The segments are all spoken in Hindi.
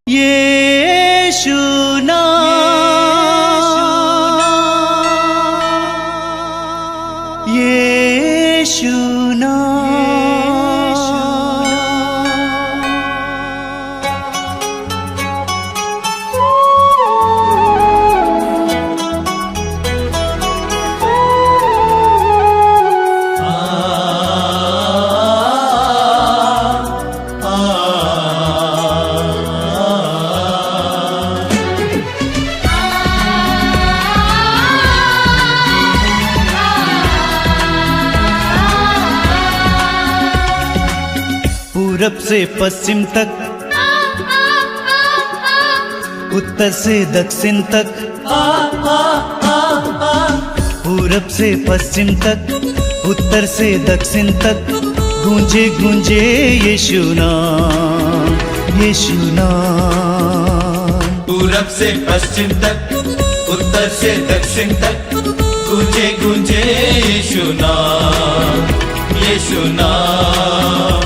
यीशु नाम, यीशु पूरब से पश्चिम तक, उत्तर से दक्षिण तक, पूरब से पश्चिम तक, उत्तर से दक्षिण तक, गूंजे गूंजे यीशु नाम, यीशु नाम। पूरब से पश्चिम तक, उत्तर से दक्षिण तक, गूंजे गूंजे यीशु नाम, यीशु नाम।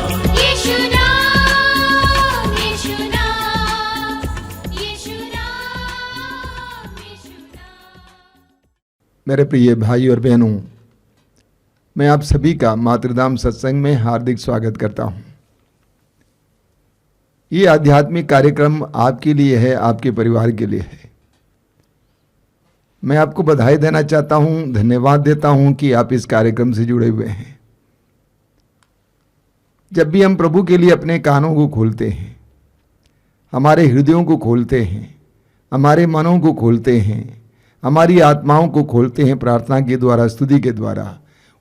मेरे प्रिय भाई और बहनों, मैं आप सभी का मातृधाम सत्संग में हार्दिक स्वागत करता हूं। ये आध्यात्मिक कार्यक्रम आपके लिए है, आपके परिवार के लिए है। मैं आपको बधाई देना चाहता हूं, धन्यवाद देता हूं कि आप इस कार्यक्रम से जुड़े हुए हैं। जब भी हम प्रभु के लिए अपने कानों को खोलते हैं, हमारे हृदयों को खोलते हैं, हमारे मनों को खोलते हैं, हमारी आत्माओं को खोलते हैं प्रार्थना के द्वारा, स्तुति के द्वारा,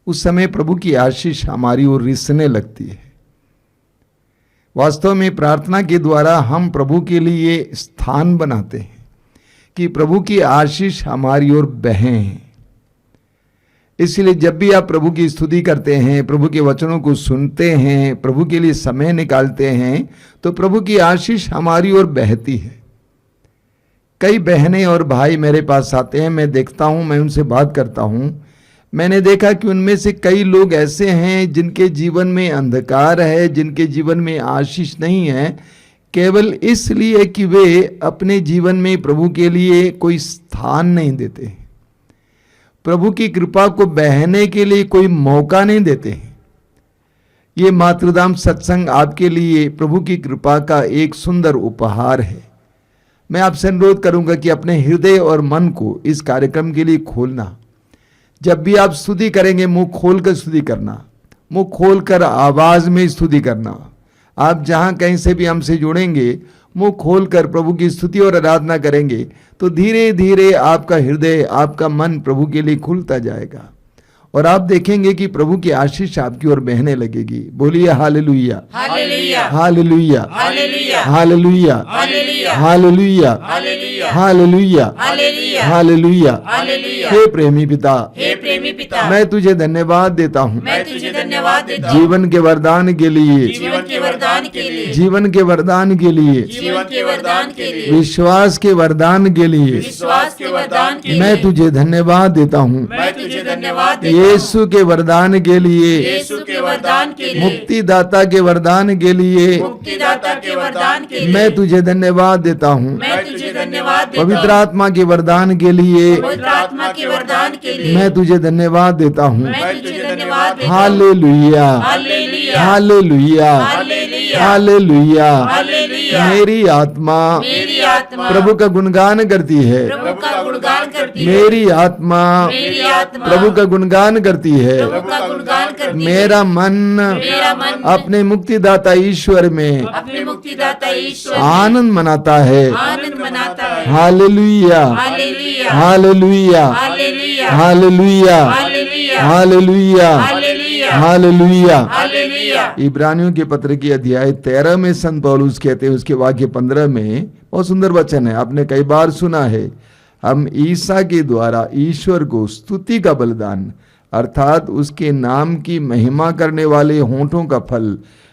उस समय प्रभु की आशीष हमारी ओर रिसने लगती है। वास्तव में प्रार्थना के द्वारा हम प्रभु के लिए स्थान बनाते हैं कि प्रभु की आशीष हमारी ओर बहें। इसलिए जब भी आप प्रभु की स्तुति करते हैं, प्रभु के वचनों को सुनते हैं, प्रभु के लिए समय निकालते हैं, तो प्रभु की आशीष हमारी ओर बहती है। कई बहनें और भाई मेरे पास आते हैं, मैं देखता हूं, मैं उनसे बात करता हूं। मैंने देखा कि उनमें से कई लोग ऐसे हैं जिनके जीवन में अंधकार है, जिनके जीवन में आशीष नहीं है, केवल इसलिए कि वे अपने जीवन में प्रभु के लिए कोई स्थान नहीं देते, प्रभु की कृपा को बहने के लिए कोई मौका नहीं देते। ये मातृधाम सत्संग आपके लिए प्रभु की कृपा का एक सुंदर उपहार है। मैं आपसे अनुरोध करूंगा कि अपने हृदय और मन को इस कार्यक्रम के लिए खोलना। जब भी आप स्तुति करेंगे, मुंह खोलकर स्तुति करना, मुंह खोलकर आवाज में स्तुति करना। आप जहां कहीं से भी हमसे जुड़ेंगे, मुंह खोलकर प्रभु की स्तुति और आराधना करेंगे, तो धीरे धीरे आपका हृदय, आपका मन प्रभु के लिए खुलता जाएगा और आप देखेंगे कि प्रभु की आशीष आपकी ओर बहने लगेगी। बोलिए हालेलुया, हालेलुया, हालेलुया, हालेलुया, हालेलुया, हालेलुया, हालेलुया, हालेलुया, हालेलुया, हालेलुया, हालेलुया। हालेलुया। हे प्रेमी पिता, हे प्रेमी पिता, मैं तुझे धन्यवाद देता हूँ मैं तुझे धन्यवाद देता हूँ जीवन के वरदान के लिए, जीवन के वरदान के लिए, जीवन के वरदान के लिए, जीवन के वरदान के लिए, विश्वास के वरदान के लिए। विश्वास के वरदान के लिए मैं तुझे धन्यवाद देता हूँ मैं तुझे धन्यवाद देता हूँ यीशु के वरदान के लिए, यीशु के वरदान के लिए, मुक्तिदाता के वरदान के लिए। मुक्तिदाता के वरदान के लिए मैं तुझे धन्यवाद देता हूँ मैं तुझे धन्यवाद देता पवित्र आत्मा के वरदान के लिए। हूँ पवित्र आत्मा के वरदान के लिए मैं तुझे धन्यवाद देता हूँ। मैं तुझे धन्यवाद देता हूँ हालेलुया, हालेलुया, हालेलुया, हालेलुया, हालेलुया। हालेलुया। मेरी आत्मा मेरी आत्मा प्रभु का गुणगान करती है, प्रभु का गुणगान करती है, मेरी आत्मा मेरी आत्मा प्रभु का गुणगान करती है। प्रभु का गुणगान करती है, मेरा मन मेरा मन अपने मुक्तिदाता ईश्वर में अपने मुक्तिदाता ईश्वर में आनंद मनाता है। आनंद मनाता है। हालेलुया, हालेलुया, हालेलुया, हालेलुया, हालेलुया, हालेलुया, हालेलुया, हालेलुया, हालेलुया। हालेलुया। इब्रानियों के पत्र की अध्याय 13 में संत पौलुस कहते हैं, उसके वाक्य 15 में बहुत सुंदर वचन है, आपने कई बार सुना है। हम ईसा के द्वारा ईश्वर को स्तुति का बलिदान अर्थात उसके नाम की महिमा करने वाले होंठों का फल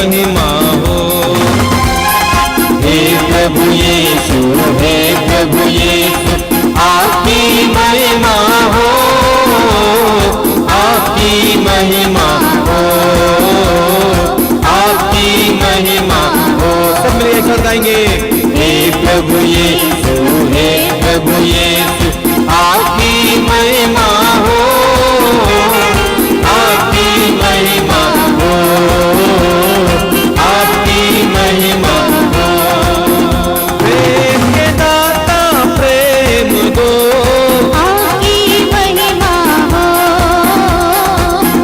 महिमा हो। हे प्रभु यीशु, हे प्रभु यीशु, आपकी महिमा हो, आपकी महिमा हो, आपकी महिमा हो। सब मिलकर एक साथ गाएंगे। हे प्रभु यीशु, हे प्रभु यीशु, आपकी महिमा हो, आपकी महिमा हो, आपकी महिमा हो। प्रेम के दाता प्रेम दो, आपकी महिमा हो,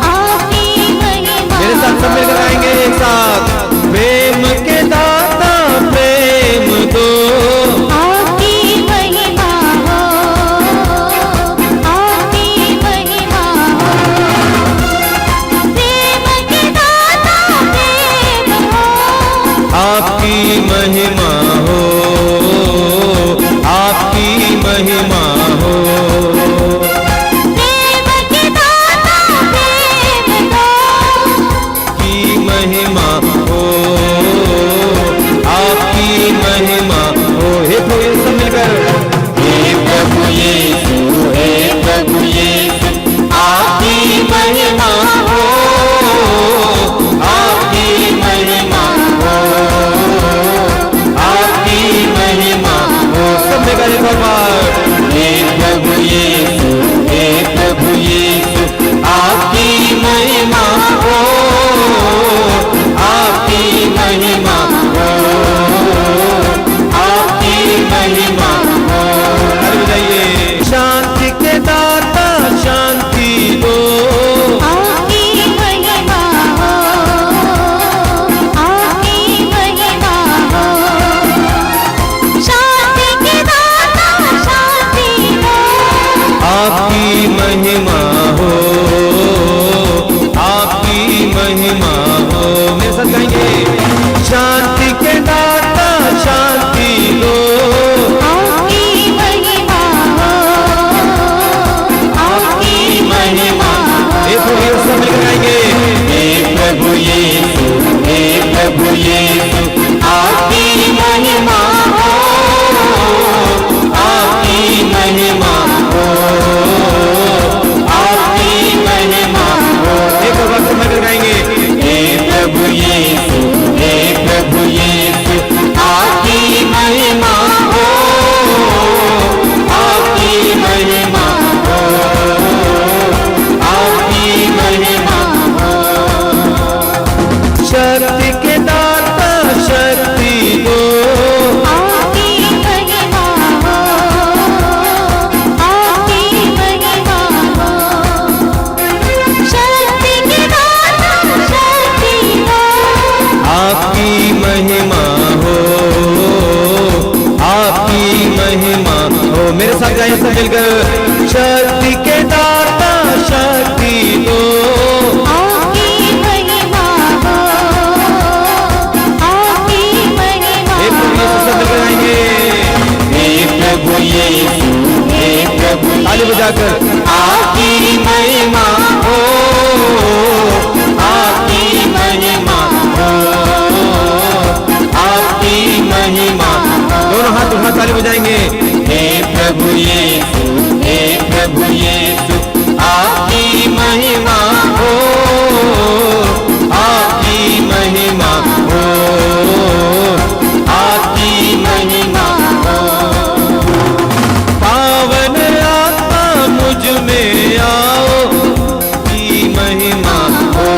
आपकी महिमा मेरे साथ सब मिलकर गाएंगे एक साथ। प्रेम के दाता प्रेम दो, आपकी महिमा हो, आपकी महिमा हो। प्रेम के दाता प्रेम हो, आपकी महिमा हो, आपकी महिमा हो। प्रेम के दाता प्रेम हो, की महिमा हो, आपकी महिमा हो। हे प्रभु सब मिलकर। हे प्रभु यीशु, हे प्रभु यीशु, आपकी महिमा हो, आपकी महिमा हो, आपकी महिमा हो। सब मिलकर एक और बार। हे प्रभु यीशु, हे प्रभु यीशु, आपकी महिमा हो, आपकी महिमा हो, आपकी महिमा हो। अरे बताइए। शांति के दाता शांति दो, आपकी महिमा हो, आपकी महिमा हो। शांति के दाता शांति हो, आपकी महिमा हो, आपकी महिमा हो। मेरे साथ गाएंगे। शांति के दाता शांति दो, आपकी महिमा हो, आपकी महिमा हो। हे प्रभु यीशु सब मिलकर गाएंगे। हे प्रभु यीशु, हे प्रभु यीशु, आपकी महिमा हो, आपकी महिमा हो, आपकी महिमा हो। एक और बार सब मिलकर गाएंगे। हे प्रभु यीशु, हे प्रभु यीशु, आपकी महिमा हो, आपकी महिमा हो, आपकी महिमा हो। शक्ति के दाता शक्ति दो, आपकी महिमा हो, आपकी महिमा हो। शक्ति के दाता शक्ति हो, आपकी महिमा हो, आपकी महिमा हो। मेरे साथ गाएं सब मिलकर। शक्ति के दाता शक्ति दो, आपकी महिमा हो, आपकी महिमा हे प्रभु यीशु सब मिलकर गाएंगे। हे प्रभु यीशु, हे प्रभु ताली बजाकर। आपकी महिमा हो, आपकी महिमा हो, आपकी महिमा। दोनों हाथ उठा ताली बजाएंगे। हे प्रभु यीशु, हे प्रभु यीशु, आपकी महिमा हो, आपकी महिमा हो, आपकी महिमा हो। पावन आत्मा मुझ में आओ, की महिमा हो,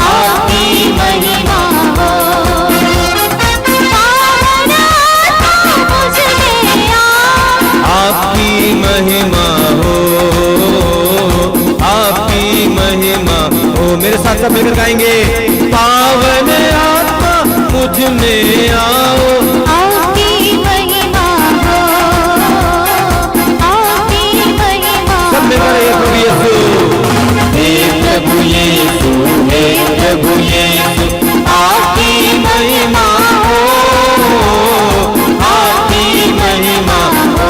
आपकी महिमा हो। पावन आत्मा मुझ में आओ, आपकी महिमा हो, आपकी महिमा हो। मेरे साथ सब मिलकर गाएंगे। पावन आत्मा मुझ में आओ, आपकी महिमा हो, आपकी महिमा सब मिलकर हे प्रभु यीशु, हे प्रभु यीशु, हे प्रभु यीशु, आपकी महिमा हो, आपकी महिमा हो,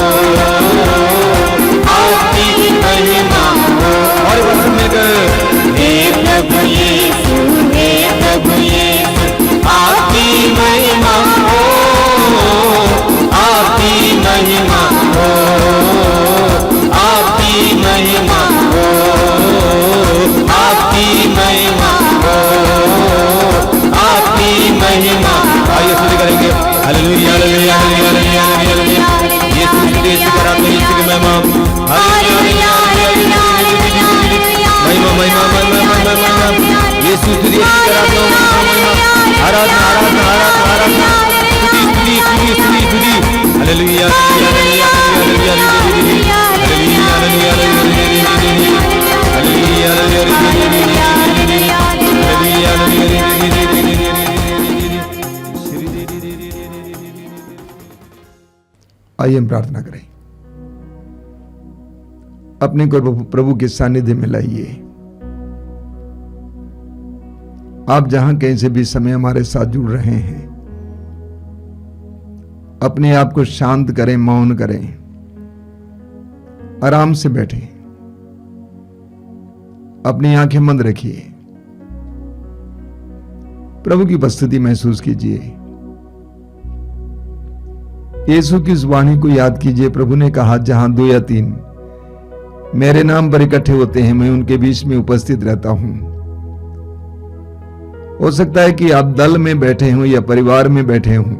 आपकी महिमा हो। और बस मिलकर हे प्रभु यीशु, हे प्रभु हालेलुया हालेलुया हालेलुया हालेलुया यीशु यीशु की आराधना यीशु की महिमा हालेलुया हालेलुया महिमा महिमा महिमा महिमा महिमा यीशु स्तुति आराधना आराधना आराधना आराधना आराधना स्तुति स्तुति स्तुति स्तुति स्तुति हालेलुया हालेलुया हालेलुया हालेलुया हालेलुया आइए हम प्रार्थना करें। अपने को प्रभु के सानिध्य में लाइए। आप जहां कहीं से भी समय हमारे साथ जुड़ रहे हैं, अपने आप को शांत करें, मौन करें, आराम से बैठें, अपनी आंखें बंद रखिए, प्रभु की उपस्थिति महसूस कीजिए। यीशु की इस वाणी को याद कीजिए। प्रभु ने कहा, जहां 2 या 3 मेरे नाम पर इकट्ठे होते हैं, मैं उनके बीच में उपस्थित रहता हूं। हो सकता है कि आप दल में बैठे हों या परिवार में बैठे हों,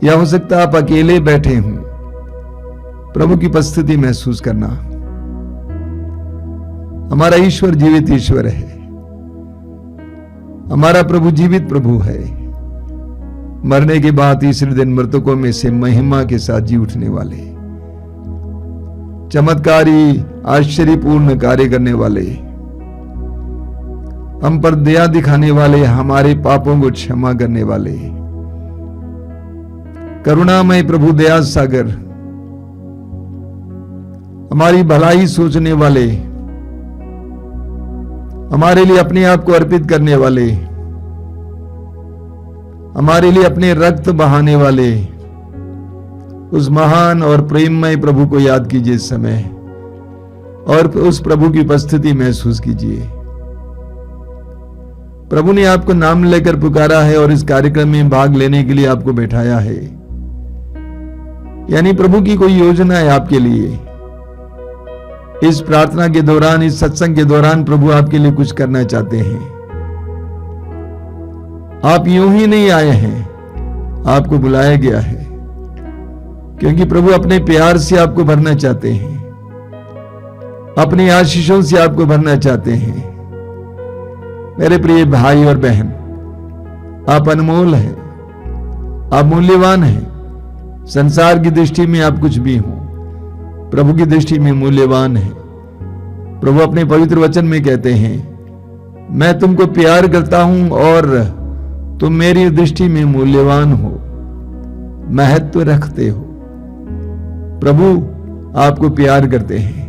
या हो सकता है आप अकेले बैठे हों। प्रभु की उपस्थिति महसूस करना। हमारा ईश्वर जीवित ईश्वर है। हमारा प्रभु जीवित प्रभु है। मरने के बाद तीसरे दिन मृतकों में से महिमा के साथ जी उठने वाले, चमत्कारी आश्चर्यपूर्ण कार्य करने वाले, हम पर दया दिखाने वाले, हमारे पापों को क्षमा करने वाले, करुणामय प्रभु दया सागर, हमारी भलाई सोचने वाले, हमारे लिए अपने आप को अर्पित करने वाले, हमारे लिए अपने रक्त बहाने वाले, उस महान और प्रेममय प्रभु को याद कीजिए इस समय, और उस प्रभु की उपस्थिति महसूस कीजिए। प्रभु ने आपको नाम लेकर पुकारा है और इस कार्यक्रम में भाग लेने के लिए आपको बैठाया है। यानी प्रभु की कोई योजना है आपके लिए। इस प्रार्थना के दौरान, इस सत्संग के दौरान प्रभु आपके लिए कुछ करना चाहते हैं। आप यूं ही नहीं आए हैं, आपको बुलाया गया है, क्योंकि प्रभु अपने प्यार से आपको भरना चाहते हैं, अपनी आशीषों से आपको भरना चाहते हैं। मेरे प्रिय भाई और बहन, आप अनमोल हैं, आप मूल्यवान हैं। संसार की दृष्टि में आप कुछ भी हो, प्रभु की दृष्टि में मूल्यवान है। प्रभु अपने पवित्र वचन में कहते हैं, मैं तुमको प्यार करता हूं और तुम मेरी दृष्टि में मूल्यवान हो, महत्व रखते हो। प्रभु आपको प्यार करते हैं,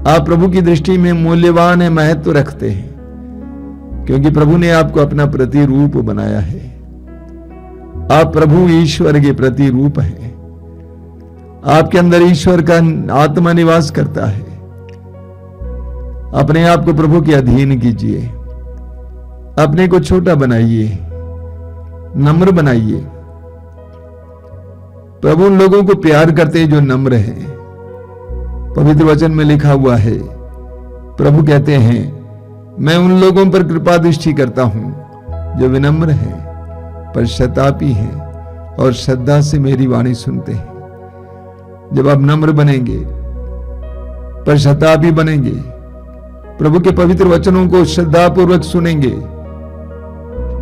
आप प्रभु की दृष्टि में मूल्यवान है, महत्व रखते हैं, क्योंकि प्रभु ने आपको अपना प्रतिरूप बनाया है। आप प्रभु ईश्वर के प्रतिरूप हैं। आपके अंदर ईश्वर का आत्मा निवास करता है। अपने आप को प्रभु के अधीन कीजिए, अपने को छोटा बनाइए, नम्र बनाइए। प्रभु उन लोगों को प्यार करते हैं जो नम्र हैं। पवित्र वचन में लिखा हुआ है, प्रभु कहते हैं, मैं उन लोगों पर कृपा दृष्टि करता हूं जो विनम्र हैं, पश्चातापी हैं और श्रद्धा से मेरी वाणी सुनते हैं। जब आप नम्र बनेंगे, पश्चातापी बनेंगे, प्रभु के पवित्र वचनों को श्रद्धापूर्वक सुनेंगे,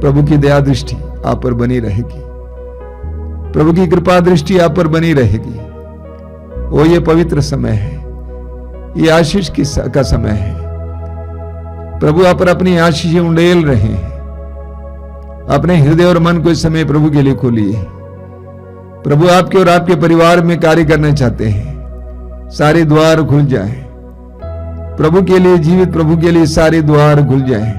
प्रभु की दया दृष्टि आप पर बनी रहेगी, प्रभु की कृपा दृष्टि आप पर बनी रहेगी। वो ये पवित्र समय है, ये आशीष का समय है। प्रभु आप पर अपनी आशीषें उंडेल रहे हैं। अपने हृदय और मन को इस समय प्रभु के लिए खोलिए। प्रभु आपके और आपके परिवार में कार्य करना चाहते हैं। सारे द्वार खुल जाएं। प्रभु के लिए, जीवित प्रभु के लिए सारे द्वार खुल जाएं।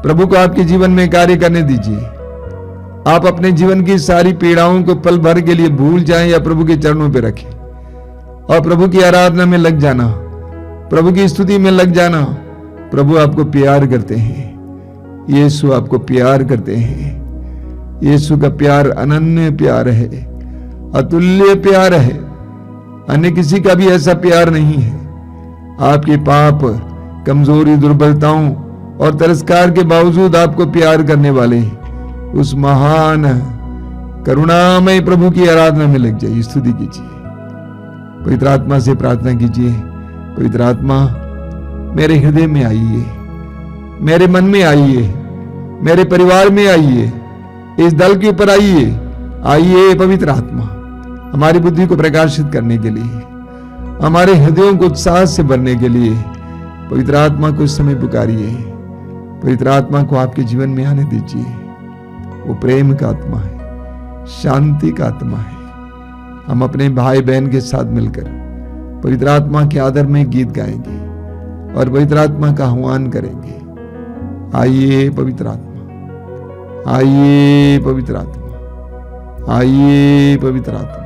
प्रभु को आपके जीवन में कार्य करने दीजिए। आप अपने जीवन की सारी पीड़ाओं को पल भर के लिए भूल जाएं या प्रभु के चरणों पर रखें और प्रभु की आराधना में लग जाना, प्रभु की स्तुति में लग जाना। प्रभु आपको प्यार करते हैं। यीशु आपको प्यार करते हैं। यीशु का प्यार अनन्य प्यार है, अतुल्य प्यार है। अन्य किसी का भी ऐसा प्यार नहीं है। आपके पाप, कमजोरी, दुर्बलताओं और तिरस्कार के बावजूद आपको प्यार करने वाले उस महान करुणामय प्रभु की आराधना में लग जाइए, स्तुति कीजिए, पवित्र आत्मा से प्रार्थना कीजिए। पवित्र आत्मा मेरे हृदय में आइए, मेरे मन में आइए, मेरे परिवार में आइए, इस दल के ऊपर आइए। आइए पवित्र आत्मा, हमारी बुद्धि को प्रकाशित करने के लिए, हमारे हृदयों को उत्साह से भरने के लिए पवित्र आत्मा को इस समय पुकारिए। पवित्र आत्मा को आपके जीवन में आने दीजिए। वो प्रेम का आत्मा है, शांति का आत्मा है। हम अपने भाई बहन के साथ मिलकर पवित्र आत्मा के आदर में गीत गाएंगे और पवित्र आत्मा का आह्वान करेंगे। आइए पवित्र आत्मा, आइए पवित्र आत्मा, आइए पवित्र आत्मा।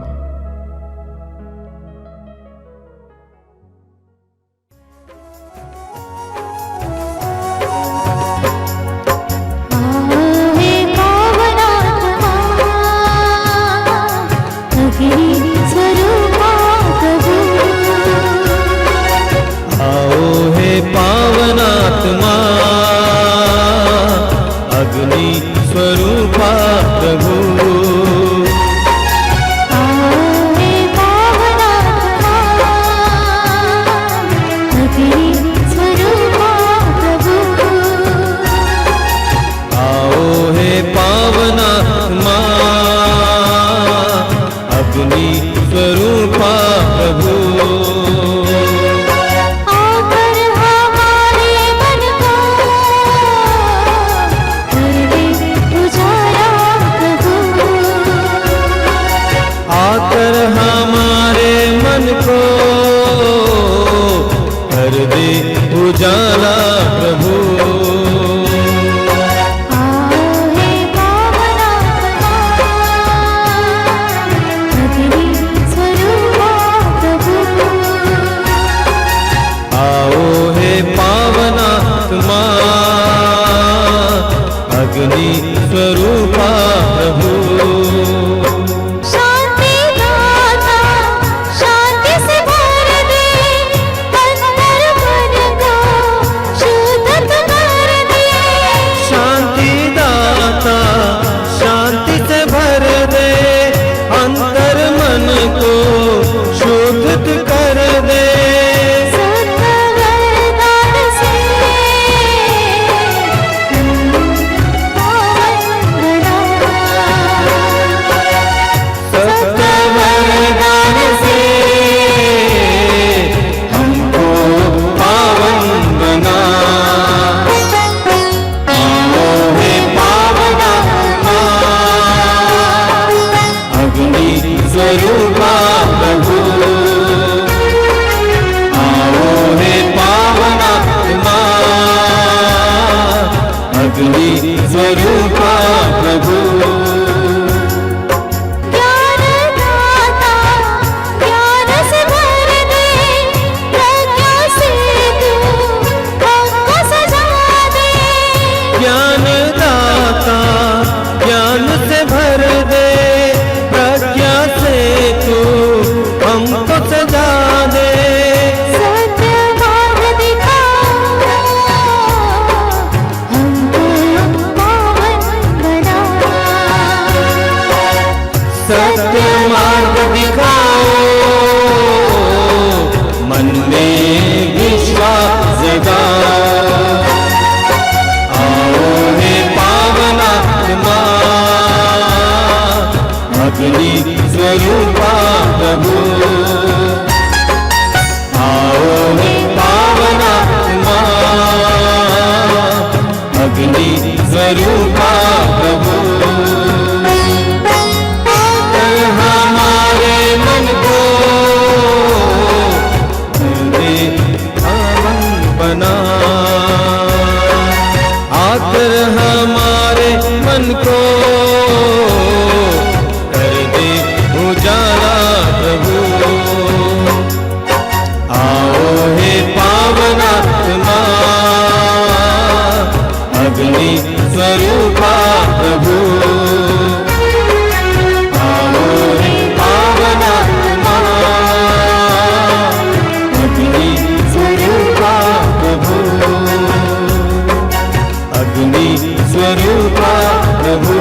स्वरूपा प्रभु,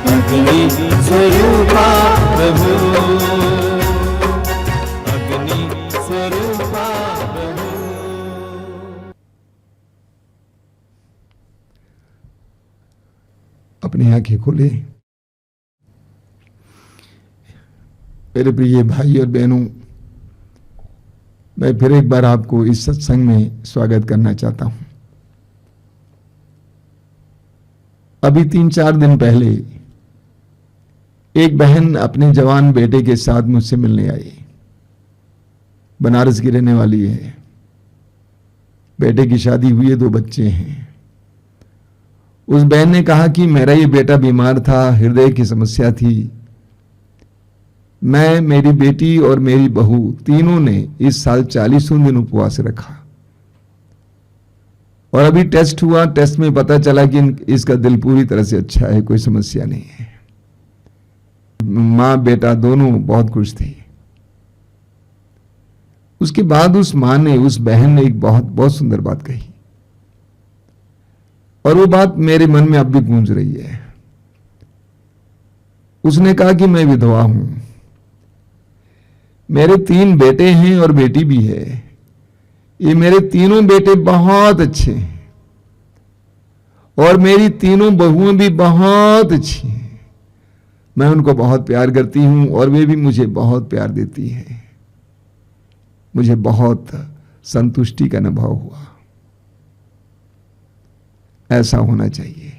अग्नि स्वरूपा प्रभु, अग्नि स्वरूपा प्रभु। अपनी आंखें खोले। मेरे प्रिय भाई और बहनों, मैं फिर एक बार आपको इस सत्संग में स्वागत करना चाहता हूं। अभी 3-4 दिन पहले एक बहन अपने जवान बेटे के साथ मुझसे मिलने आई। बनारस की रहने वाली है। बेटे की शादी हुई है, 2 बच्चे हैं। उस बहन ने कहा कि मेरा ये बेटा बीमार था, हृदय की समस्या थी। मैं, मेरी बेटी और मेरी बहू तीनों ने इस साल 40 दिन उपवास रखा और अभी टेस्ट हुआ। टेस्ट में पता चला कि इसका दिल पूरी तरह से अच्छा है, कोई समस्या नहीं है। मां बेटा दोनों बहुत खुश थे। उसके बाद उस मां ने, उस बहन ने एक बहुत सुंदर बात कही और वो बात मेरे मन में अब भी गूंज रही है। उसने कहा कि मैं विधवा हूं, मेरे 3 बेटे हैं और बेटी भी है। ये मेरे तीनों बेटे बहुत अच्छे हैं और मेरी तीनों बहुएं भी बहुत अच्छी हैं। मैं उनको बहुत प्यार करती हूं और वे भी मुझे बहुत प्यार देती हैं। मुझे बहुत संतुष्टि का अनुभव हुआ। ऐसा होना चाहिए।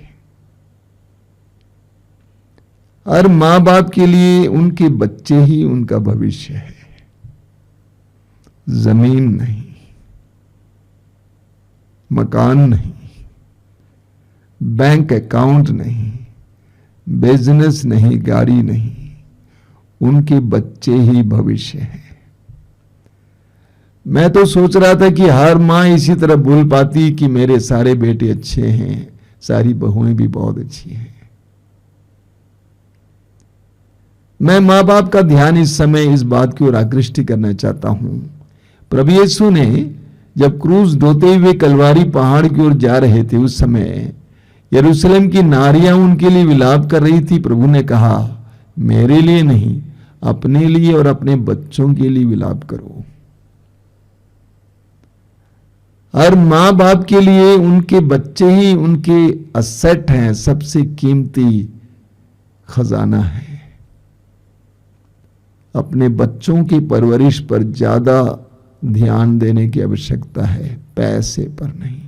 हर मां बाप के लिए उनके बच्चे ही उनका भविष्य है, जमीन नहीं, मकान नहीं, बैंक अकाउंट नहीं, बिजनेस नहीं, गाड़ी नहीं, उनके बच्चे ही भविष्य है। मैं तो सोच रहा था कि हर मां इसी तरह बोल पाती कि मेरे सारे बेटे अच्छे हैं, सारी बहुएं भी बहुत अच्छी हैं। मैं मां बाप का ध्यान इस समय इस बात की ओर आकृष्ट करना चाहता हूं। प्रभु यीशु ने जब क्रूस ढोते हुए कलवारी पहाड़ की ओर जा रहे थे, उस समय यरूशलेम की नारियां उनके लिए विलाप कर रही थी। प्रभु ने कहा, मेरे लिए नहीं, अपने लिए और अपने बच्चों के लिए विलाप करो। हर मां बाप के लिए उनके बच्चे ही उनके असेट हैं, सबसे कीमती खजाना है। अपने बच्चों की परवरिश पर ज्यादा ध्यान देने की आवश्यकता है, पैसे पर नहीं।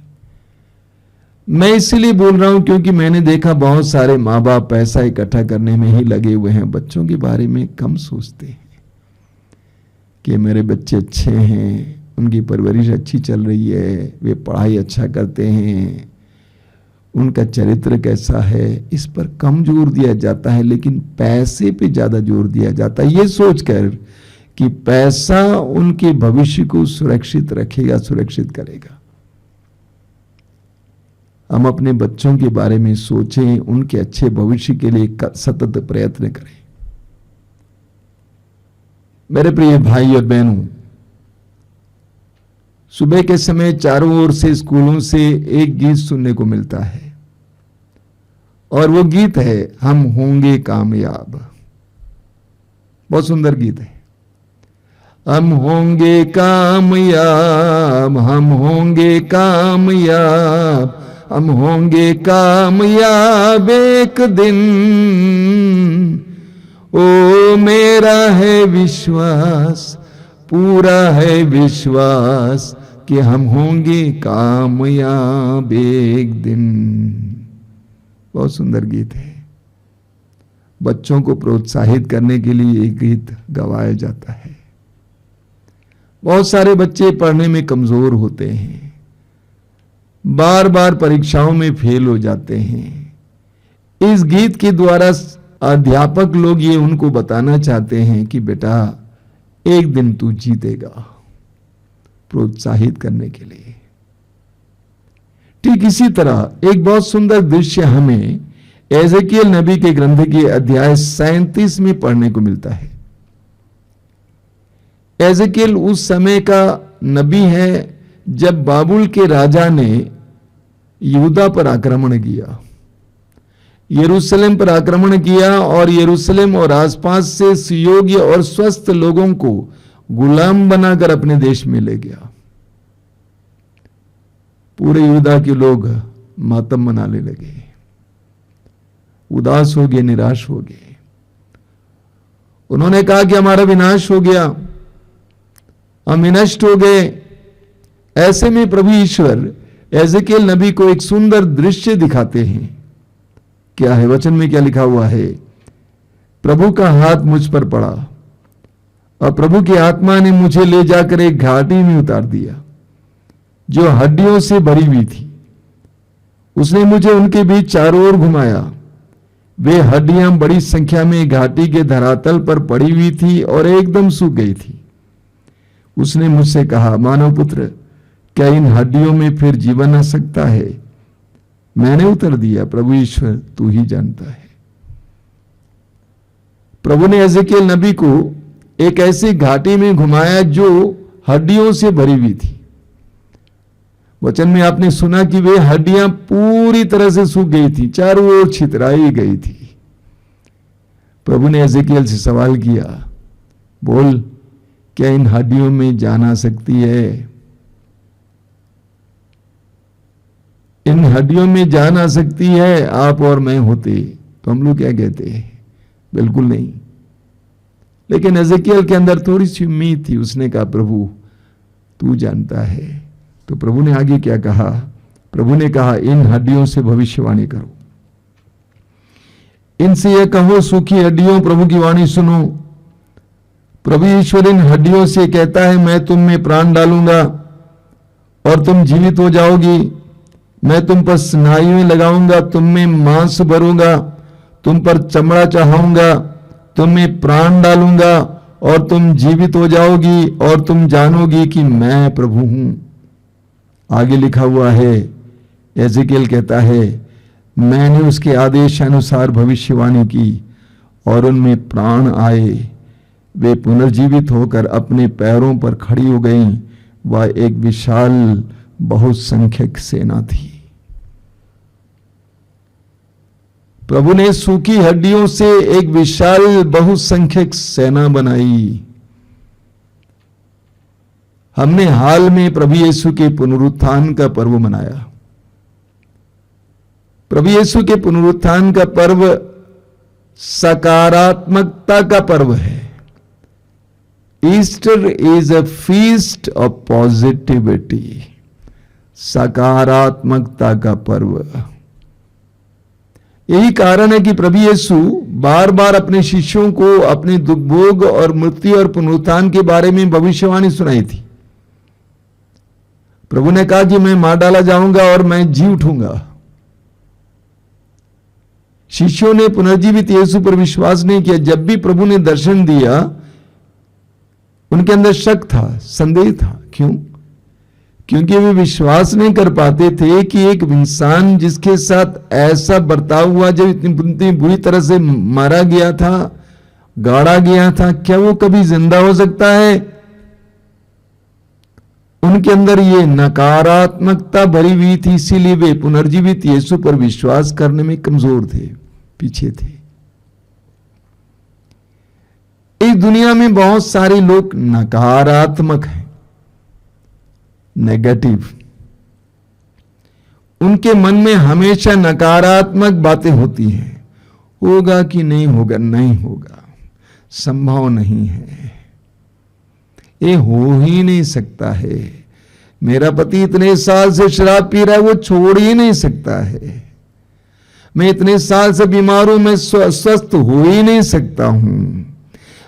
मैं इसलिए बोल रहा हूं क्योंकि मैंने देखा बहुत सारे माँ बाप पैसा इकट्ठा करने में ही लगे हुए हैं, बच्चों के बारे में कम सोचते हैं कि मेरे बच्चे अच्छे हैं, उनकी परवरिश अच्छी चल रही है, वे पढ़ाई अच्छा करते हैं, उनका चरित्र कैसा है, इस पर कम जोर दिया जाता है, लेकिन पैसे पे ज्यादा जोर दिया जाता है, ये सोचकर कि पैसा उनके भविष्य को सुरक्षित रखेगा, सुरक्षित करेगा। हम अपने बच्चों के बारे में सोचें, उनके अच्छे भविष्य के लिए सतत प्रयत्न करें। मेरे प्रिय भाई और बहनों, सुबह के समय चारों ओर से स्कूलों से एक गीत सुनने को मिलता है और वो गीत है, हम होंगे कामयाब। बहुत सुंदर गीत है। हम होंगे कामयाब, हम होंगे कामयाब, हम होंगे कामयाब एक दिन। ओ मेरा है विश्वास, पूरा है विश्वास कि हम होंगे कामयाब एक दिन। बहुत सुंदर गीत है। बच्चों को प्रोत्साहित करने के लिए ये गीत गवाया जाता है। बहुत सारे बच्चे पढ़ने में कमजोर होते हैं, बार बार परीक्षाओं में फेल हो जाते हैं। इस गीत के द्वारा अध्यापक लोग ये उनको बताना चाहते हैं कि बेटा एक दिन तू जीतेगा, प्रोत्साहित करने के लिए। ठीक इसी तरह एक बहुत सुंदर दृश्य हमें एजेकियल नबी के ग्रंथ के अध्याय 37 में पढ़ने को मिलता है। एजेकियल उस समय का नबी है जब बाबुल के राजा ने यहूदा पर आक्रमण किया, यरूशलेम पर आक्रमण किया और यरूशलेम और आसपास से सुयोग्य और स्वस्थ लोगों को गुलाम बनाकर अपने देश में ले गया। पूरे यहूदा के लोग मातम मनाने लगे, उदास हो गए, निराश हो गए। उन्होंने कहा कि हमारा विनाश हो गया, हम विनष्ट हो गए। ऐसे में प्रभु ईश्वर एजेकियल नबी को एक सुंदर दृश्य दिखाते हैं। क्या है वचन में, क्या लिखा हुआ है? प्रभु का हाथ मुझ पर पड़ा और प्रभु की आत्मा ने मुझे ले जाकर एक घाटी में उतार दिया जो हड्डियों से भरी हुई थी। उसने मुझे उनके बीच चारों ओर घुमाया। वे हड्डियां बड़ी संख्या में घाटी के धरातल पर पड़ी हुई थी और एकदम सूख गई थी। उसने मुझसे कहा, मानव पुत्र, क्या इन हड्डियों में फिर जीवन आ सकता है? मैंने उत्तर दिया, प्रभु ईश्वर तू ही जानता है। प्रभु ने एजेकियल नबी को एक ऐसी घाटी में घुमाया जो हड्डियों से भरी हुई थी। वचन में आपने सुना कि वे हड्डियां पूरी तरह से सूख गई थी, चारों ओर छितराई गई थी। प्रभु ने एजेकियल से सवाल किया, बोल, क्या इन हड्डियों में जान आ सकती है? इन हड्डियों में जान आ सकती है? आप और मैं होते तो हम लोग क्या कहते हैं? बिल्कुल नहीं। लेकिन एजेकियल के अंदर थोड़ी सी उम्मीद थी। उसने कहा, प्रभु तू जानता है। तो प्रभु ने आगे क्या कहा? प्रभु ने कहा, इन हड्डियों से भविष्यवाणी करो, इनसे यह कहो, सूखी हड्डियों प्रभु की वाणी सुनो। प्रभु ईश्वर इन हड्डियों से कहता है, मैं तुम में प्राण डालूंगा और तुम जीवित हो जाओगी। मैं तुम पर स्नायुएं लगाऊंगा, तुम में मांस भरूंगा, तुम पर चमड़ा चढ़ाऊंगा, तुम में प्राण डालूंगा और तुम जीवित हो जाओगी और तुम जानोगी कि मैं प्रभु हूं। आगे लिखा हुआ है, एजेकियल कहता है, मैंने उसके आदेश अनुसार भविष्यवाणी की और उनमें प्राण आए। वे पुनर्जीवित होकर अपने पैरों पर खड़ी हो गईं। वह एक विशाल बहुसंख्यक सेना थी। प्रभु ने सूखी हड्डियों से एक विशाल बहुसंख्यक सेना बनाई। हमने हाल में प्रभु यीशु के पुनरुत्थान का पर्व मनाया। प्रभु यीशु के पुनरुत्थान का पर्व सकारात्मकता का पर्व है। Easter is a feast of positivity, सकारात्मकता का पर्व। यही कारण है कि प्रभु यीशु बार बार अपने शिष्यों को अपने दुख भोग और मृत्यु और पुनरुत्थान के बारे में भविष्यवाणी सुनाई थी। प्रभु ने कहा कि मैं मार डाला जाऊंगा और मैं जी उठूंगा। शिष्यों ने पुनर्जीवित यीशु पर विश्वास नहीं किया। जब भी प्रभु ने दर्शन दिया, उनके अंदर शक था, संदेह था। क्यों? क्योंकि वे विश्वास नहीं कर पाते थे कि एक इंसान जिसके साथ ऐसा बर्ताव हुआ, जब इतनी बुरी तरह से मारा गया था, गाड़ा गया था, क्या वो कभी जिंदा हो सकता है? उनके अंदर ये नकारात्मकता भरी हुई थी, इसीलिए वे पुनर्जीवित यीशु पर विश्वास करने में कमजोर थे, पीछे थे। इस दुनिया में बहुत सारे लोग नकारात्मक हैं, नेगेटिव। उनके मन में हमेशा नकारात्मक बातें होती हैं। होगा कि नहीं होगा, नहीं होगा, संभव नहीं है, ये हो ही नहीं सकता है। मेरा पति इतने साल से शराब पी रहा है, वो छोड़ ही नहीं सकता है। मैं इतने साल से बीमार हूं, मैं स्वस्थ हो ही नहीं सकता हूं।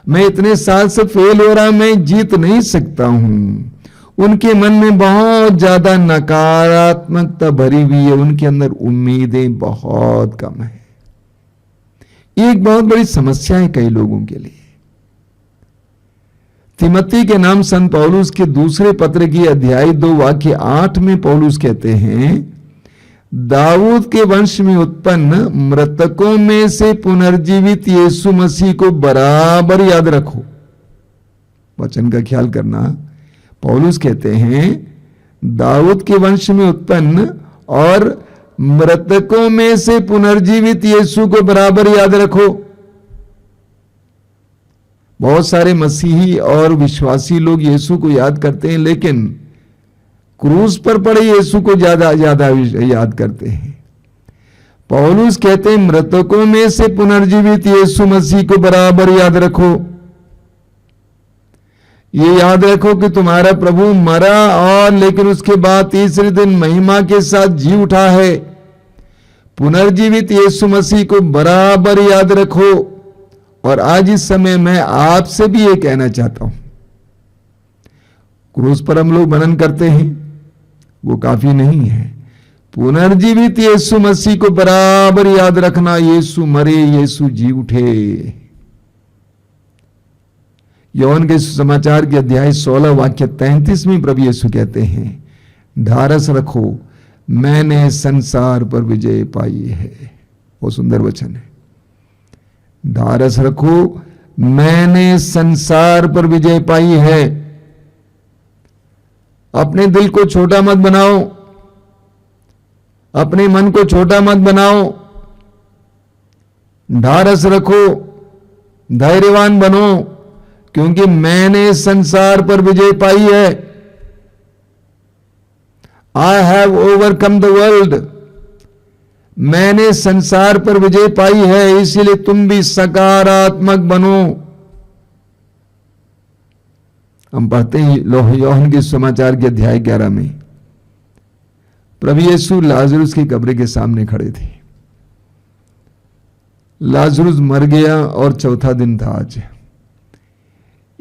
मैं इतने साल से फेल हो रहा, मैं जीत नहीं सकता हूं। उनके मन में बहुत ज्यादा नकारात्मकता भरी हुई है। उनके अंदर उम्मीदें बहुत कम है। ये एक बहुत बड़ी समस्या है कई लोगों के लिए। तिमोथी के नाम संत पौलुस के दूसरे पत्र की अध्याय 2 वाक्य 8 में पौलुस कहते हैं, दाऊद के वंश में उत्पन्न मृतकों में से पुनर्जीवित यीशु मसीह को बराबर याद रखो। वचन का ख्याल करना। पौलुस कहते हैं, दाऊद के वंश में उत्पन्न और मृतकों में से पुनर्जीवित यीशु को बराबर याद रखो। बहुत सारे मसीही और विश्वासी लोग यीशु को याद करते हैं, लेकिन क्रूस पर पड़े यीशु को ज्यादा याद करते हैं। पौलुस कहते हैं मृतकों में से पुनर्जीवित यीशु मसीह को बराबर याद रखो। ये याद रखो कि तुम्हारा प्रभु मरा और लेकिन उसके बाद तीसरे दिन महिमा के साथ जी उठा है। पुनर्जीवित यीशु मसीह को बराबर याद रखो। और आज इस समय मैं आपसे भी ये कहना चाहता हूं, क्रूस पर हम लोग मनन करते हैं, वो काफी नहीं है। पुनर्जीवित यीशु मसीह को बराबर याद रखना। यीशु मरे, यीशु जी उठे। योहन के समाचार के अध्याय 16 वाक्य 33 में प्रभु यीशु कहते हैं, ढारस रखो, मैंने संसार पर विजय पाई है। वो सुंदर वचन है। ढारस रखो, मैंने संसार पर विजय पाई है। अपने दिल को छोटा मत बनाओ, अपने मन को छोटा मत बनाओ। ढारस रखो, धैर्यवान बनो, क्योंकि मैंने संसार पर विजय पाई है। I have overcome the world. मैंने संसार पर विजय पाई है, इसलिए तुम भी सकारात्मक बनो। हम पढ़ते हैं योहन के समाचार के अध्याय 11 में प्रभु यीशु लाजरुस की कब्र के सामने खड़े थे। लाजरुस मर गया और चौथा दिन था आज।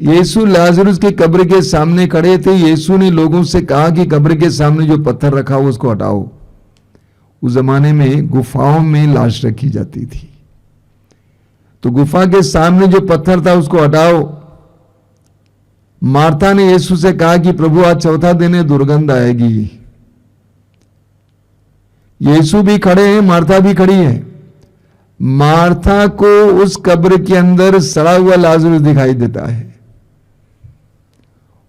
यीशु लाजरुस की कब्र के सामने खड़े थे। यीशु ने लोगों से कहा कि कब्र के सामने जो पत्थर रखा हो उसको हटाओ। उस जमाने में गुफाओं में लाश रखी जाती थी, तो गुफा के सामने जो पत्थर था उसको हटाओ। मार्था ने यीशु से कहा कि प्रभु आज चौथा दिन है, दुर्गंध आएगी। यीशु भी खड़े हैं, मार्था भी खड़ी है। मार्था को उस कब्र के अंदर सड़ा हुआ लाजरुस दिखाई देता है,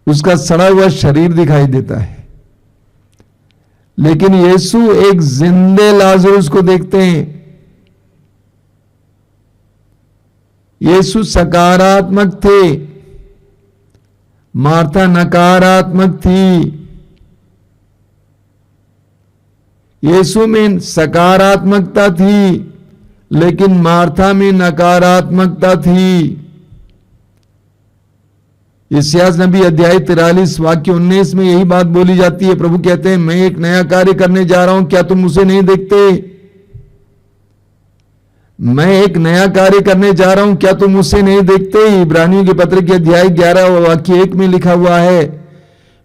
उसका सड़ा हुआ शरीर दिखाई देता है। लेकिन यीशु एक जिंदे लाजरुस को देखते हैं। यीशु सकारात्मक थे, मार्था नकारात्मक थी। यीशु में सकारात्मकता थी, लेकिन मार्था में नकारात्मकता थी। यशायाह नबी अध्याय 43 वाक्य 19 में यही बात बोली जाती है। प्रभु कहते हैं, मैं एक नया कार्य करने जा रहा हूं, क्या तुम उसे नहीं देखते? मैं एक नया कार्य करने जा रहा हूं, क्या तुम उसे नहीं देखते? इब्रानियों के पत्र के अध्याय 11 वाक्य 1 में लिखा हुआ है,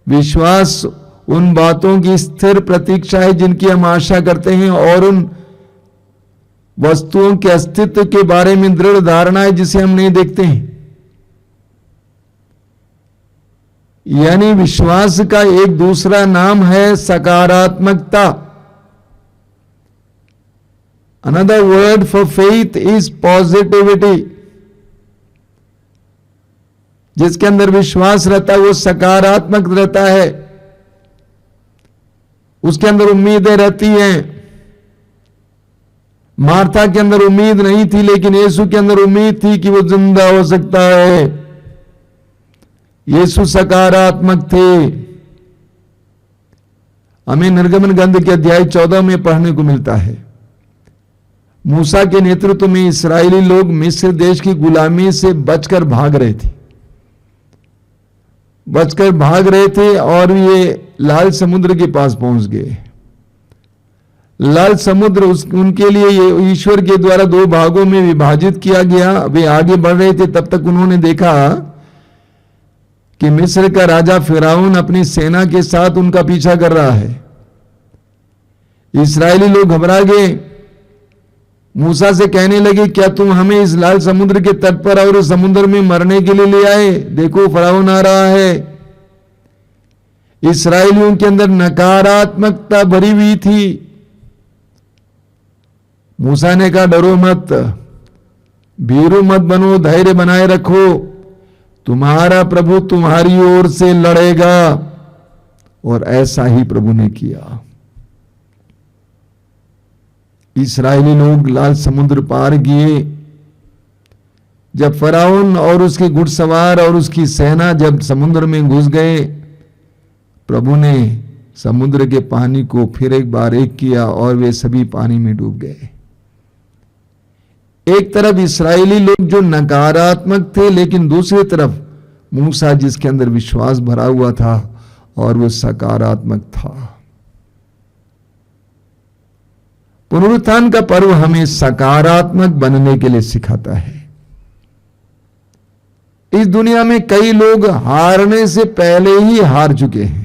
विश्वास उन बातों की स्थिर प्रतीक्षा है जिनकी हम आशा करते हैं, और उन वस्तुओं के अस्तित्व के बारे में दृढ़ धारणा है जिसे हम नहीं देखते हैं। यानी विश्वास का एक दूसरा नाम है सकारात्मकता। Another word for faith is positivity. जिसके अंदर विश्वास रहता है वो सकारात्मक रहता है, उसके अंदर उम्मीदें रहती हैं। मार्था के अंदर उम्मीद नहीं थी, लेकिन यीशु के अंदर उम्मीद थी कि वो जिंदा हो सकता है। यीशु सकारात्मक थे। हमें निर्गमन ग्रंथ के अध्याय 14 में पढ़ने को मिलता है, मूसा के नेतृत्व में इस्राएली लोग मिस्र देश की गुलामी से बचकर भाग रहे थे और ये लाल समुद्र के पास पहुंच गए। लाल समुद्र उनके लिए ईश्वर के द्वारा 2 भागों में विभाजित किया गया। वे आगे बढ़ रहे थे, तब तक उन्होंने देखा कि मिस्र का राजा फिरौन अपनी सेना के साथ उनका पीछा कर रहा है। इस्राएली लोग घबरा गए, मूसा से कहने लगे, क्या तुम हमें इस लाल समुद्र के तट पर और समुद्र में मरने के लिए ले आए? देखो फिरौन आ रहा है। इस्राएलियों के अंदर नकारात्मकता भरी हुई थी। मूसा ने कहा, डरो मत, भीरू मत बनो, धैर्य बनाए रखो, तुम्हारा प्रभु तुम्हारी ओर से लड़ेगा। और ऐसा ही प्रभु ने किया। इस्राएली लोग लाल समुद्र पार किए। जब फराउन और उसके घुड़सवार और उसकी सेना जब समुद्र में घुस गए, प्रभु ने समुद्र के पानी को फिर एक बार एक किया और वे सभी पानी में डूब गए। एक तरफ इस्राएली लोग जो नकारात्मक थे, लेकिन दूसरी तरफ मूसा जिसके अंदर विश्वास भरा हुआ था और वो सकारात्मक था। पुनरुत्थान का पर्व हमें सकारात्मक बनने के लिए सिखाता है। इस दुनिया में कई लोग हारने से पहले ही हार चुके हैं,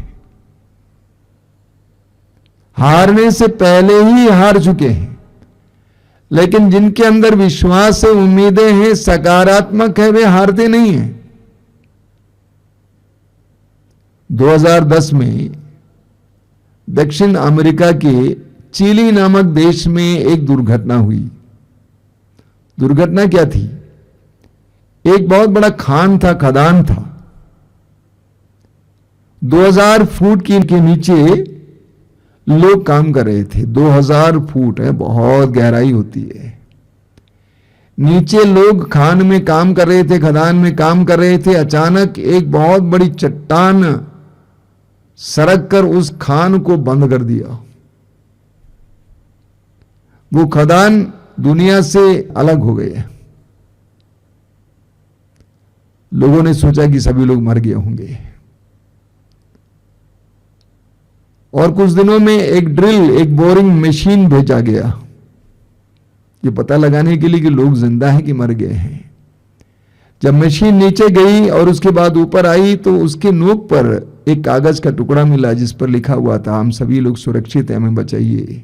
हारने से पहले ही हार चुके हैं, लेकिन जिनके अंदर विश्वास है, उम्मीदें हैं, सकारात्मक है, वे हारते नहीं हैं। 2010 में दक्षिण अमेरिका के चिली नामक देश में एक दुर्घटना हुई। दुर्घटना क्या थी? एक बहुत बड़ा खान था, खदान था। 2000 फुट के नीचे लोग काम कर रहे थे। 2000 फुट है, बहुत गहराई होती है। नीचे लोग खान में काम कर रहे थे, खदान में काम कर रहे थे। अचानक एक बहुत बड़ी चट्टान सरक कर उस खान को बंद कर दिया। वो खदान दुनिया से अलग हो गए। लोगों ने सोचा कि सभी लोग मर गए होंगे, और कुछ दिनों में एक ड्रिल, एक बोरिंग मशीन भेजा गया, ये पता लगाने के लिए कि लोग जिंदा हैं कि मर गए हैं। जब मशीन नीचे गई और उसके बाद ऊपर आई, तो उसके नोक पर एक कागज का टुकड़ा मिला जिस पर लिखा हुआ था, हम सभी लोग सुरक्षित हैं, हमें बचाइए।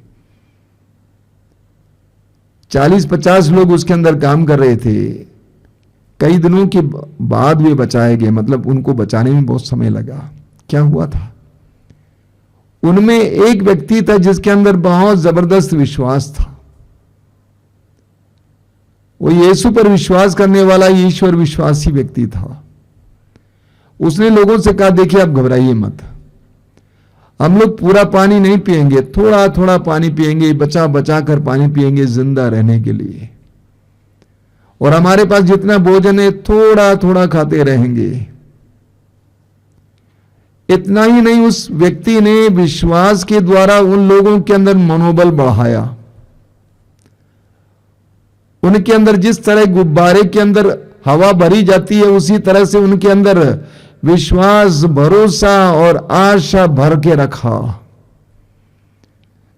40-50 लोग उसके अंदर काम कर रहे थे। कई दिनों के बाद वे बचाए गए, मतलब उनको बचाने में बहुत समय लगा। क्या हुआ था? उनमें एक व्यक्ति था जिसके अंदर बहुत जबरदस्त विश्वास था। वो यीशु पर विश्वास करने वाला ईश्वर विश्वासी व्यक्ति था। उसने लोगों से कहा, देखिए आप घबराइए मत, हम लोग पूरा पानी नहीं पिएंगे, थोड़ा थोड़ा पानी पिएंगे, बचा बचा कर पानी पिएंगे जिंदा रहने के लिए, और हमारे पास जितना भोजन है थोड़ा थोड़ा खाते रहेंगे। इतना ही नहीं, उस व्यक्ति ने विश्वास के द्वारा उन लोगों के अंदर मनोबल बढ़ाया। उनके अंदर जिस तरह गुब्बारे के अंदर हवा भरी जाती है, उसी तरह से उनके अंदर विश्वास, भरोसा और आशा भर के रखा।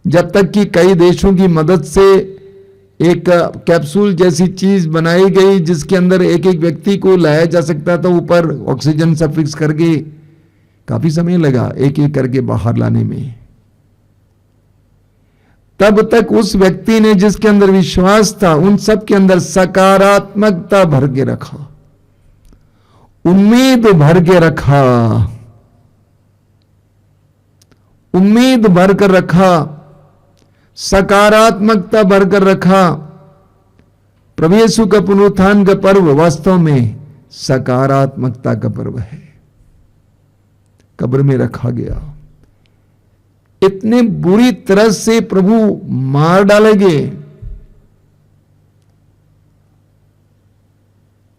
जब तक कि कई देशों की मदद से एक कैप्सूल जैसी चीज बनाई गई जिसके अंदर एक एक व्यक्ति को लाया जा सकता था ऊपर ऑक्सीजन से फिक्स करके। काफी समय लगा एक एक करके बाहर लाने में। तब तक उस व्यक्ति ने जिसके अंदर विश्वास था, उन सब के अंदर सकारात्मकता भर के रखा, उम्मीद भर के रखा, उम्मीद भर कर रखा, सकारात्मकता भरकर रखा। प्रभु यीशु का पुनरुत्थान का पर्व वास्तव में सकारात्मकता का पर्व है। कब्र में रखा गया, इतने बुरी तरह से प्रभु मार डालेंगे,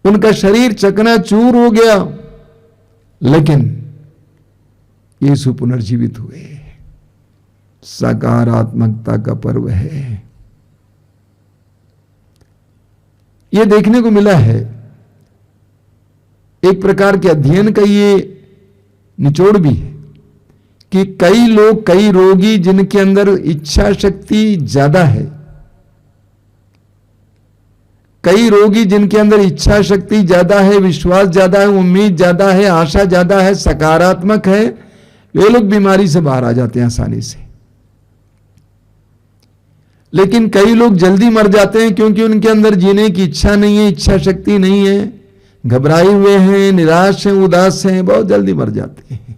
उनका शरीर चकनाचूर हो गया, लेकिन यीशु पुनर्जीवित हुए। सकारात्मकता का पर्व है। यह देखने को मिला है, एक प्रकार के अध्ययन का ये निचोड़ भी है कि कई लोग, कई रोगी जिनके अंदर इच्छा शक्ति ज्यादा है, कई रोगी जिनके अंदर इच्छा शक्ति ज्यादा है, विश्वास ज्यादा है, उम्मीद ज्यादा है, आशा ज्यादा है, सकारात्मक है, वे लोग बीमारी से बाहर आ जाते हैं आसानी से। लेकिन कई लोग जल्दी मर जाते हैं क्योंकि उनके अंदर जीने की इच्छा नहीं है, इच्छा शक्ति नहीं है, घबराए हुए हैं, निराश हैं, उदास हैं, बहुत जल्दी मर जाते हैं।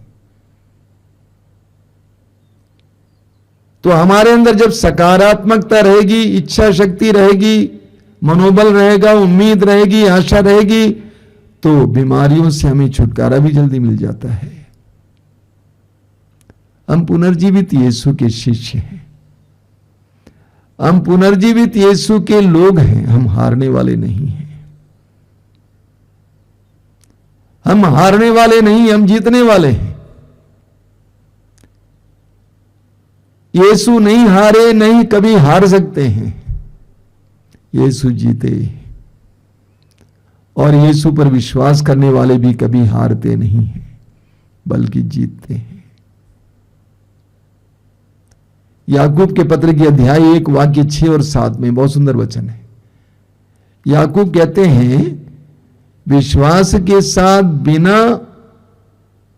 तो हमारे अंदर जब सकारात्मकता रहेगी, इच्छा शक्ति रहेगी, मनोबल रहेगा, उम्मीद रहेगी, आशा रहेगी, तो बीमारियों से हमें छुटकारा भी जल्दी मिल जाता है। हम पुनर्जीवित यीशु के शिष्य हैं। हम पुनर्जीवित यीशु के लोग हैं, हम हारने वाले नहीं हैं। हम हारने वाले नहीं, हम जीतने वाले हैं। यीशु नहीं हारे, नहीं कभी हार सकते हैं। यीशु जीते, और यीशु पर विश्वास करने वाले भी कभी हारते नहीं हैं, बल्कि जीतते हैं। याकूब के पत्र की अध्याय 1 वाक्य 6 और 7 में बहुत सुंदर वचन है। याकूब कहते हैं, विश्वास के साथ बिना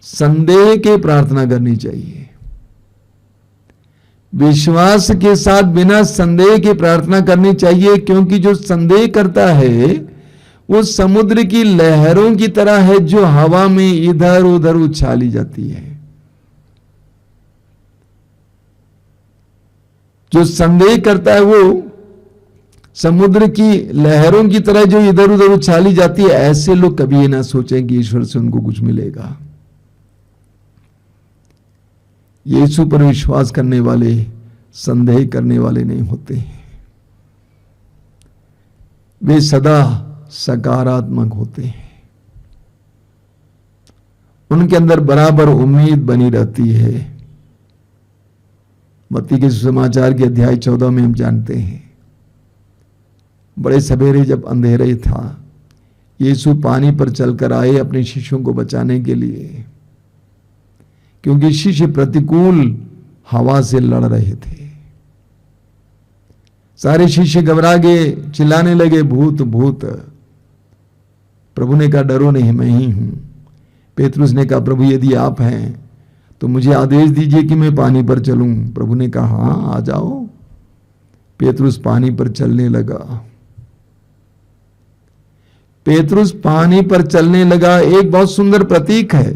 संदेह के प्रार्थना करनी चाहिए। विश्वास के साथ बिना संदेह के प्रार्थना करनी चाहिए, क्योंकि जो संदेह करता है वो समुद्र की लहरों की तरह है, जो हवा में इधर उधर उछाली जाती है। जो संदेह करता है वो समुद्र की लहरों की तरह जो इधर उधर उछाली जाती है। ऐसे लोग कभी ये ना सोचें कि ईश्वर से उनको कुछ मिलेगा। यीशु पर विश्वास करने वाले संदेह करने वाले नहीं होते, वे सदा सकारात्मक होते हैं। उनके अंदर बराबर उम्मीद बनी रहती है। मत्ती के सुसमाचार के अध्याय 14 में हम जानते हैं, बड़े सवेरे जब अंधेरे था, यीशु पानी पर चलकर आए अपने शिष्यों को बचाने के लिए, क्योंकि शिष्य प्रतिकूल हवा से लड़ रहे थे। सारे शिष्य घबरा गए, चिल्लाने लगे, भूत भूत। प्रभु ने कहा, डरो नहीं, मैं ही हूं। पेतरुस ने कहा, प्रभु यदि आप हैं तो मुझे आदेश दीजिए कि मैं पानी पर चलूं। प्रभु ने कहा, हां आ जाओ। पेतरुस पानी पर चलने लगा। पेतरुस पानी पर चलने लगा एक बहुत सुंदर प्रतीक है।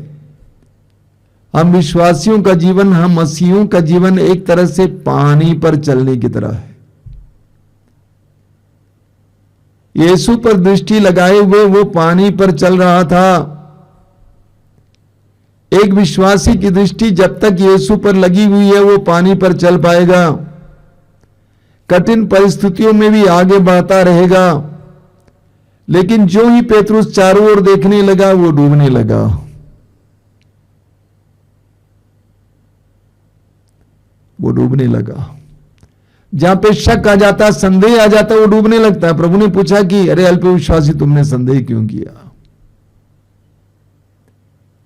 हम विश्वासियों का जीवन, हम मसीहियों का जीवन एक तरह से पानी पर चलने की तरह है। यीशु पर दृष्टि लगाए हुए वो पानी पर चल रहा था। एक विश्वासी की दृष्टि जब तक यीशु पर लगी हुई है वो पानी पर चल पाएगा, कठिन परिस्थितियों में भी आगे बढ़ता रहेगा। लेकिन जो ही पेतरुस चारों ओर देखने लगा वो डूबने लगा। वो डूबने लगा। जहां पे शक आ जाता, संदेह आ जाता, वो डूबने लगता है। प्रभु ने पूछा कि अरे अल्पविश्वासी, तुमने संदेह क्यों किया?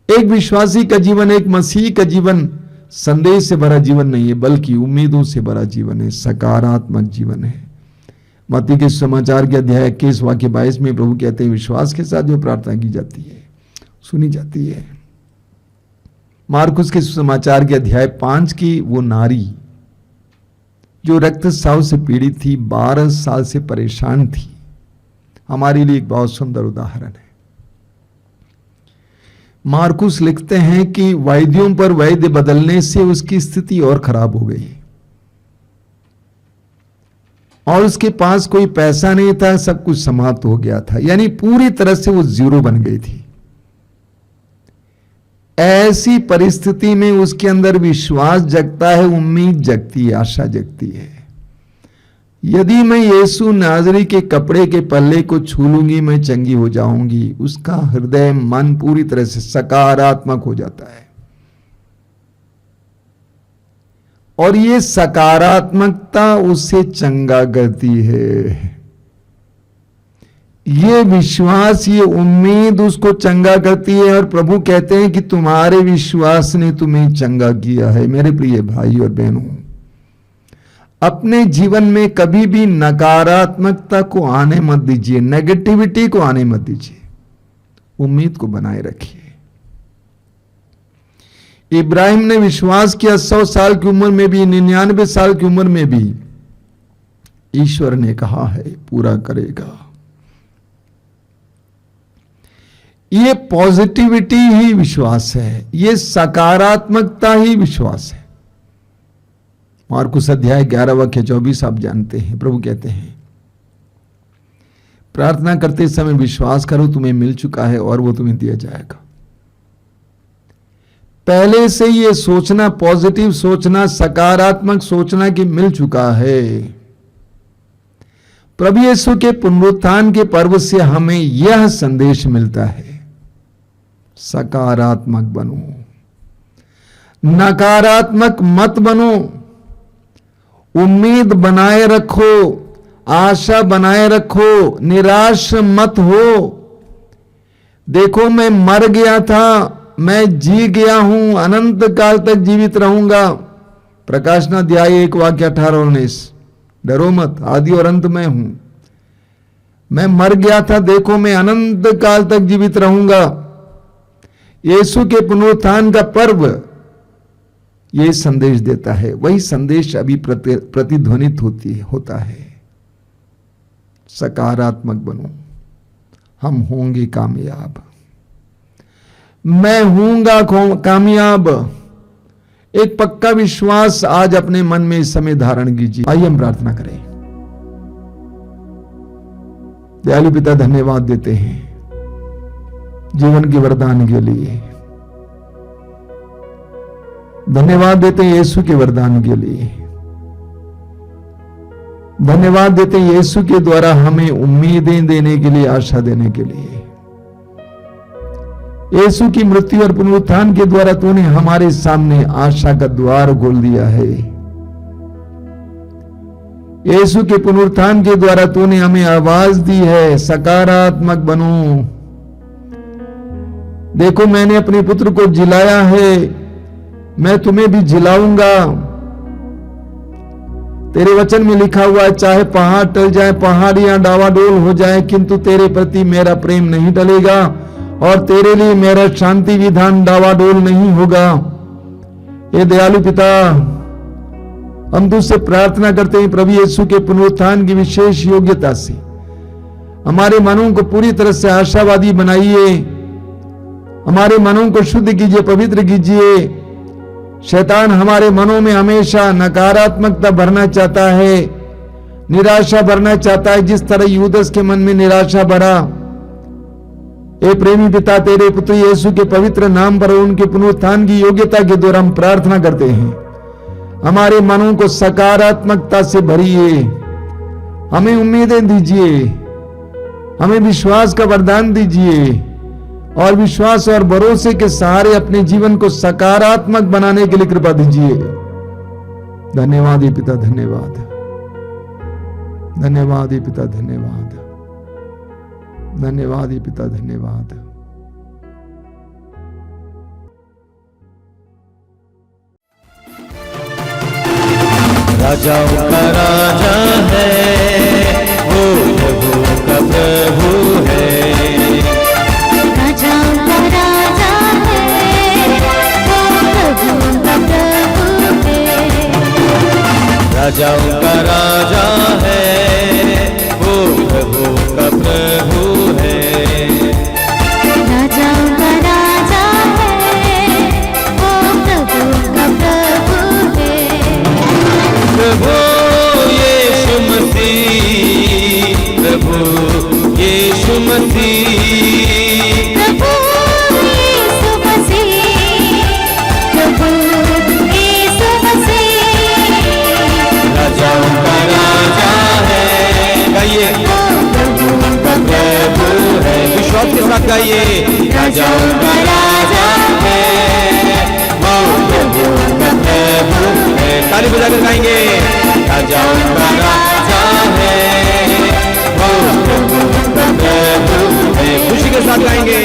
एक विश्वासी का जीवन, एक मसीही का जीवन संदेह से भरा जीवन नहीं है, बल्कि उम्मीदों से भरा जीवन है, सकारात्मक जीवन है। मत्ती के समाचार के अध्याय 21 वाक्य 22 में प्रभु कहते हैं, विश्वास के साथ जो प्रार्थना की जाती है सुनी जाती है। मार्कुस के समाचार के अध्याय 5 की वो नारी जो रक्तस्राव से पीड़ित थी, 12 साल से परेशान थी, हमारे लिए एक बहुत सुंदर उदाहरण है। मार्कुस लिखते हैं कि वैद्यों पर वैद्य बदलने से उसकी स्थिति और खराब हो गई, और उसके पास कोई पैसा नहीं था, सब कुछ समाप्त हो गया था, यानी पूरी तरह से वो जीरो बन गई थी। ऐसी परिस्थिति में उसके अंदर विश्वास जगता है, उम्मीद जगती है, आशा जगती है। यदि मैं यीशु नाजरी के कपड़े के पल्ले को छू लूंगी, मैं चंगी हो जाऊंगी। उसका हृदय, मन पूरी तरह से सकारात्मक हो जाता है, और ये सकारात्मकता उससे चंगा करती है। ये विश्वास, ये उम्मीद उसको चंगा करती है, और प्रभु कहते हैं कि तुम्हारे विश्वास ने तुम्हें चंगा किया है। मेरे प्रिय भाई और बहनों, अपने जीवन में कभी भी नकारात्मकता को आने मत दीजिए, नेगेटिविटी को आने मत दीजिए, उम्मीद को बनाए रखिए। इब्राहिम ने विश्वास किया, 100 साल की उम्र में भी, 99 साल की उम्र में भी ईश्वर ने कहा है पूरा करेगा। ये पॉजिटिविटी ही विश्वास है, ये सकारात्मकता ही विश्वास है। मार्कुस अध्याय 11 वाक्य 24 आप जानते हैं, प्रभु कहते हैं, प्रार्थना करते समय विश्वास करो तुम्हें मिल चुका है और वो तुम्हें दिया जाएगा। पहले से ये सोचना, पॉजिटिव सोचना, सकारात्मक सोचना कि मिल चुका है, प्रभु यीशु के पुनरुत्थान के पर्व से हमें यह संदेश मिलता है, सकारात्मक बनो, नकारात्मक मत बनो, उम्मीद बनाए रखो, आशा बनाए रखो, निराश मत हो। देखो मैं मर गया था, मैं जी गया हूं, अनंत काल तक जीवित रहूंगा। प्रकाशना अध्याय 1 वाक्य 18 और 19। डरो मत, आदि और अंत में हूं, मैं मर गया था, देखो मैं अनंत काल तक जीवित रहूंगा। यीशु के पुनरुत्थान का पर्व यह संदेश देता है, वही संदेश अभी प्रतिध्वनित होता है। सकारात्मक बनो, हम होंगे कामयाब, मैं हूंगा कामयाब। एक पक्का विश्वास आज अपने मन में इस समय धारण कीजिए। आइए हम प्रार्थना करें। दयालु पिता, धन्यवाद देते हैं जीवन के वरदान के लिए, धन्यवाद देते हैं यीशु के वरदान के लिए, धन्यवाद देते हैं यीशु के द्वारा हमें उम्मीदें देने के लिए, आशा देने के लिए। यीशु की मृत्यु और पुनरुत्थान के द्वारा तूने हमारे सामने आशा का द्वार खोल दिया है। यीशु के पुनरुत्थान के द्वारा तूने हमें आवाज दी है, सकारात्मक बनो। देखो मैंने अपने पुत्र को जिलाया है, मैं तुम्हें भी जिलाऊंगा। तेरे वचन में लिखा हुआ है, चाहे पहाड़ टल जाए, पहाड़ियां डावाडोल हो जाए, किंतु तेरे प्रति मेरा प्रेम नहीं टलेगा और तेरे लिए मेरा शांति विधान डावाडोल नहीं होगा। ये दयालु पिता, हम तुझसे प्रार्थना करते हैं प्रभु यीशु के पुनरुत्थान की विशेष योग्यता से हमारे मनों को पूरी तरह से आशावादी बनाइए, हमारे मनों को शुद्ध कीजिए, पवित्र कीजिए। शैतान हमारे मनों में हमेशा नकारात्मकता भरना चाहता है, निराशा भरना चाहता है, जिस तरह यूदस के मन में निराशा भरा। ए प्रेमी पिता, तेरे पुत्र यीशु के पवित्र नाम पर उनके पुनरुत्थान की योग्यता के द्वारा हम प्रार्थना करते हैं, हमारे मनों को सकारात्मकता से भरिए, हमें उम्मीदें दीजिए, हमें विश्वास का वरदान दीजिए और विश्वास और भरोसे के सहारे अपने जीवन को सकारात्मक बनाने के लिए कृपा दीजिए। धन्यवाद हे पिता, धन्यवाद, धन्यवाद हे पिता, धन्यवाद, धन्यवाद हे पिता, धन्यवाद। राजाओं का राजा है, वो प्रभु का प्रभु है। राजाओं का राजा है, वो प्रभु का प्रभु है। राजाओं का राजा है, वो प्रभु का प्रभु है। राजाओं का राजा है, वो प्रभु का प्रभु है। प्रभु यीशु मसीह, प्रभु यीशु मसीह, प्रभु यीशु मसीह, प्रभु यीशु मसीह। राजाओं का राजा है, गाइए, प्रभु का प्रभु है। विश्वास के साथ गाइए, राजाओं का राजा है, वो प्रभु का प्रभु है। ताली बजाकर गाएंगे, राजाओं का राजा है, वो प्रभु का प्रभु है। खुशी के साथ गाएंगे,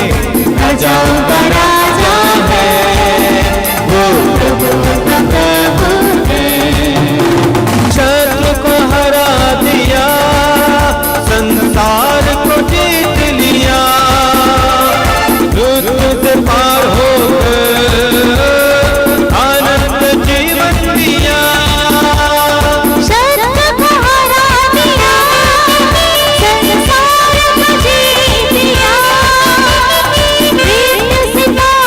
राजाओं का राजा है, वो प्रभु का प्रभु है। शत्रु को हरा दिया, संसार को जीत लिया, मृत्यु से पार होकर आनंद जीवन दिया। शत्रु को हरा दिया, संसार को जीत लिया, मृत्यु से पार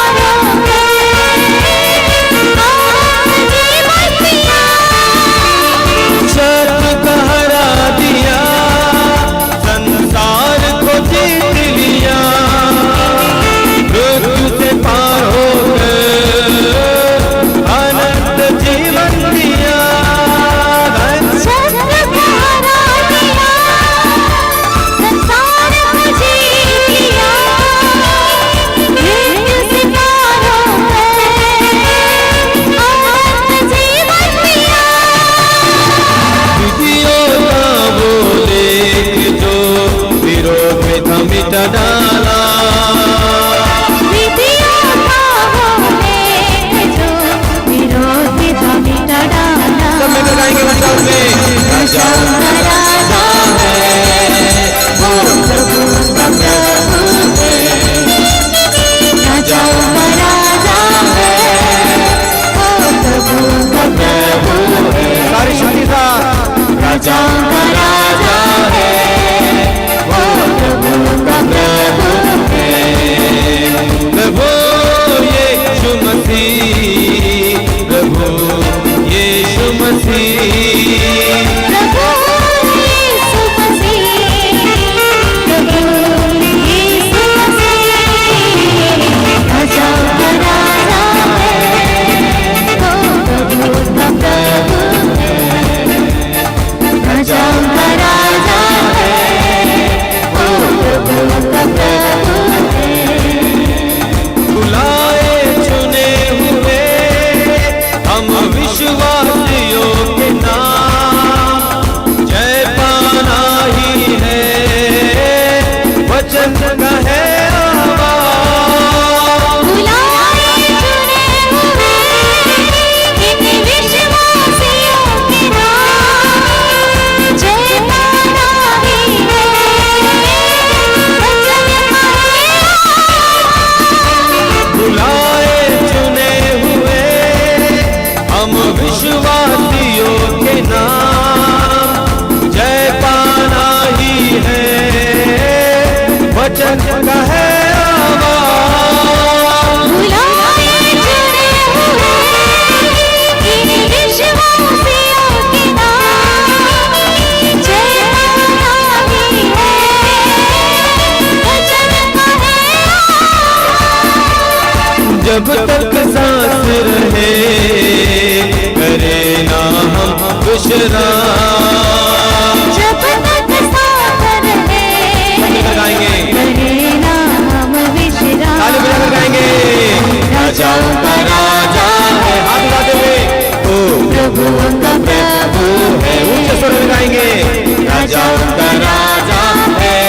नाम जय पाना ही है, वचन का है आवाज। बुलाए जुड़े हुए इन विश्वासियों के नाम जय पाना ही है, वचन का है आवाज। जब तक सांस रहे करे ना हम विश्राम, जब तक साथ रहे गाएंगे करे ना हम विश्राम। ताली बजाकर गाएंगे। राजाओं का राजा है, हाथ उठाते हुए ओ प्रभुओं का प्रभु है, ऊंचे स्वर में गाएंगे। राजाओं का राजा है,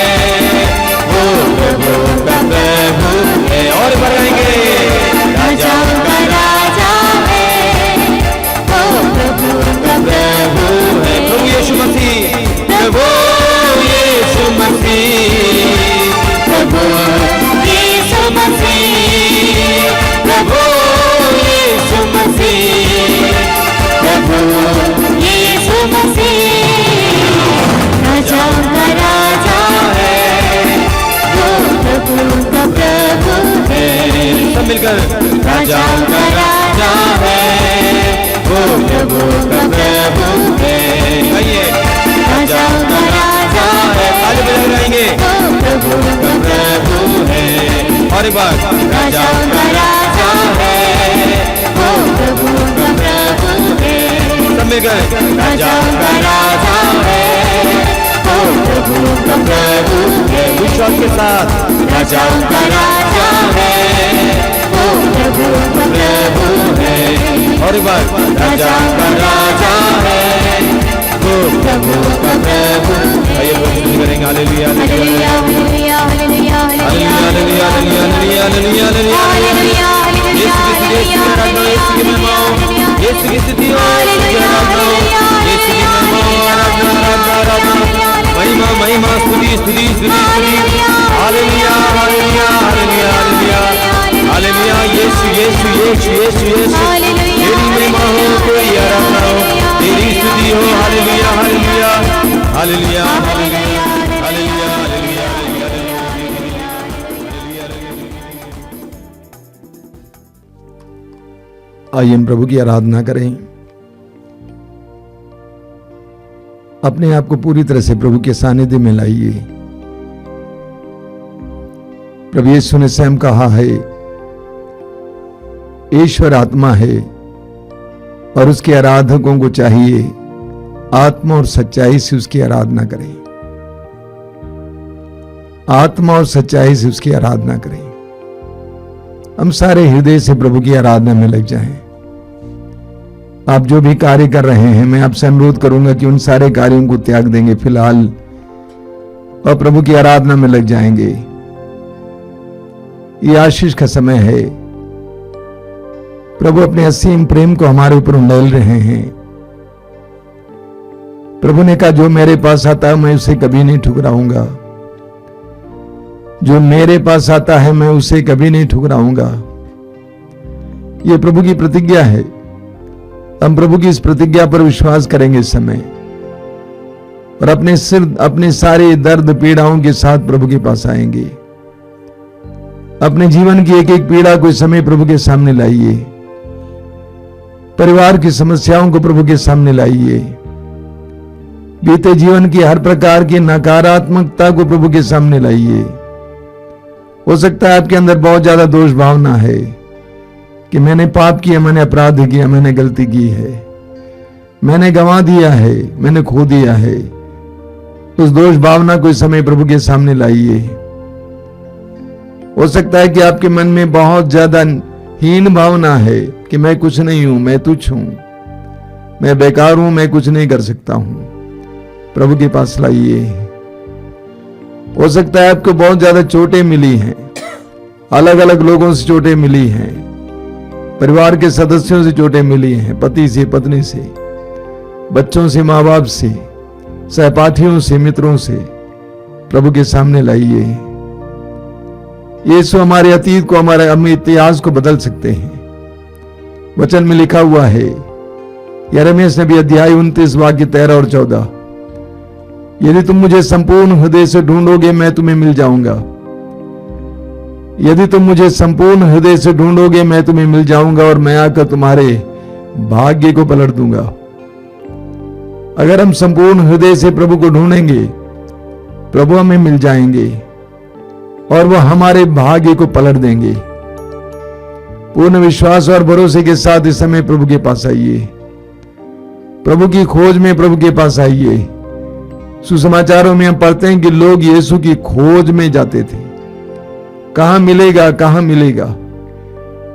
ओ प्रभुओं का प्रभु है, और एक बार गाएंगे। राजाओं का राजा है, वो प्रभुओं का प्रभु है। प्रभु यीशु मसीह, प्रभु यीशु मसीह, प्रभु यीशु मसीह, प्रभु यीशु मसीह, प्रभु यीशु मसीह। राजाओं का राजा है, वो प्रभुओं का प्रभु है। सब मिलकर राजाओं का राजा है, वो प्रभुओं का प्रभु है। गाइए। राजाओं का राजा है, ताली बजाकर गाएंगे। वो प्रभुओं का प्रभु है, और एक बार राजाओं का राजा है, वो प्रभुओं का प्रभु है। सब मिलकर राजाओं का राजा है, वो प्रभुओं का प्रभु है। विश्वास के साथ राजाओं का राजा है, वो प्रभुओं का प्रभु है। और एक बार राजाओं का राजा है, वो प्रभुओं का प्रभु। आइए प्रस्तुति करेंगे। हालेलुया हालेलुया हालेलुया हालेलुया हालेलुया हालेलुया हालेलुया हालेलुया हालेलुया। हालेलुया यीशु की स्तुति, यीशु की आराधना, यीशु की महिमा हो, यीशु की स्तुति हो, यीशु की आराधना हो, यीशु की महिमा हो, आराधना आराधना आराधना, महिमा महिमा, स्तुति स्तुति स्तुति स्तुति। हालेलुया हालेलुया हालेलुया हालेलुया हालेलुया। यीशु यीशु यीशु यीशु यीशु, तेरी महिमा हो, तेरी आराधना हो, तेरी स्तुति हो। हालेलुया हालेलुया हालेलुया हालेलुया हालेलुया हालेलुया। आइए हम प्रभु की आराधना करें। अपने आप को पूरी तरह से प्रभु के सानिध्य में लाइए। प्रभु यीशु ने स्वयं कहा है, ईश्वर आत्मा है और उसके आराधकों को चाहिए आत्मा और सच्चाई से उसकी आराधना करें। आत्मा और सच्चाई से उसकी आराधना करें। हम सारे हृदय से प्रभु की आराधना में लग जाएं। आप जो भी कार्य कर रहे हैं, मैं आपसे अनुरोध करूंगा कि उन सारे कार्यों को त्याग देंगे फिलहाल और प्रभु की आराधना में लग जाएंगे। ये आशीष का समय है। प्रभु अपने असीम प्रेम को हमारे ऊपर उंडेल रहे हैं। प्रभु ने कहा, जो मेरे पास आता है मैं उसे कभी नहीं ठुकराऊंगा। जो मेरे पास आता है मैं उसे कभी नहीं ठुकराऊंगा। यह प्रभु की प्रतिज्ञा है। हम प्रभु की इस प्रतिज्ञा पर विश्वास करेंगे इस समय और अपने सारे दर्द पीड़ाओं के साथ प्रभु के पास आएंगे। अपने जीवन की एक एक पीड़ा को इस समय प्रभु के सामने लाइए। परिवार की समस्याओं को प्रभु के सामने लाइए। बीते जीवन की हर प्रकार की नकारात्मकता को प्रभु के सामने लाइए। हो सकता है आपके अंदर बहुत ज्यादा दोष भावना है कि मैंने पाप किया, मैंने अपराध किया, मैंने गलती की है, मैंने गंवा दिया है, मैंने खो दिया है। उस दोष भावना को इस समय प्रभु के सामने लाइए। हो सकता है कि आपके मन में बहुत ज्यादा हीन भावना है कि मैं कुछ नहीं हूं, मैं तुच्छ हूं, मैं बेकार हूं, मैं कुछ नहीं कर सकता हूं। प्रभु के पास लाइए। हो सकता है आपको बहुत ज्यादा चोटें मिली हैं, अलग अलग लोगों से चोटें मिली हैं, परिवार के सदस्यों से चोटें मिली हैं, पति से, पत्नी से, बच्चों से, माँ बाप से, सहपाठियों से, मित्रों से। प्रभु के सामने लाइए। यीशु हमारे अतीत को, हमारे इतिहास को बदल सकते हैं। वचन में लिखा हुआ है, यिर्मयाह नबी अध्याय 29 वाक्य 13 और 14। यदि तुम मुझे संपूर्ण हृदय से ढूंढोगे मैं तुम्हें मिल जाऊंगा। यदि तुम मुझे संपूर्ण हृदय से ढूंढोगे मैं तुम्हें मिल जाऊंगा और मैं आकर तुम्हारे भाग्य को पलट दूंगा। अगर हम संपूर्ण हृदय से प्रभु को ढूंढेंगे, प्रभु हमें मिल जाएंगे और वो हमारे भाग्य को पलट देंगे। पूर्ण विश्वास और भरोसे के साथ इस समय प्रभु के पास आइए। प्रभु की खोज में प्रभु के पास आइए। सुसमाचारों में हम पढ़ते हैं कि लोग यीशु की खोज में जाते थे। कहां मिलेगा, कहां मिलेगा,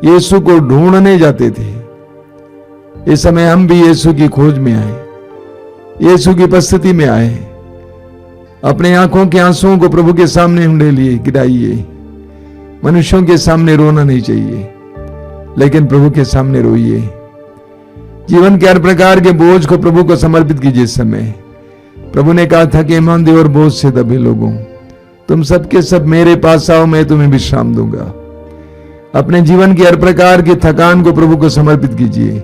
यीशु को ढूंढने जाते थे। इस समय हम भी यीशु की खोज में आए, यीशु की उपस्थिति में आए। अपने आंखों के आंसुओं को प्रभु के सामने हमने लिए गिराइए। मनुष्यों के सामने रोना नहीं चाहिए, लेकिन प्रभु के सामने रोइए। जीवन के हर प्रकार के बोझ को प्रभु को समर्पित कीजिए। इस समय प्रभु ने कहा था कि ईमान और बोझ से दबे लोगों, तुम सबके सब मेरे पास आओ, मैं तुम्हें विश्राम दूंगा। अपने जीवन की हर प्रकार की थकान को प्रभु को समर्पित कीजिए।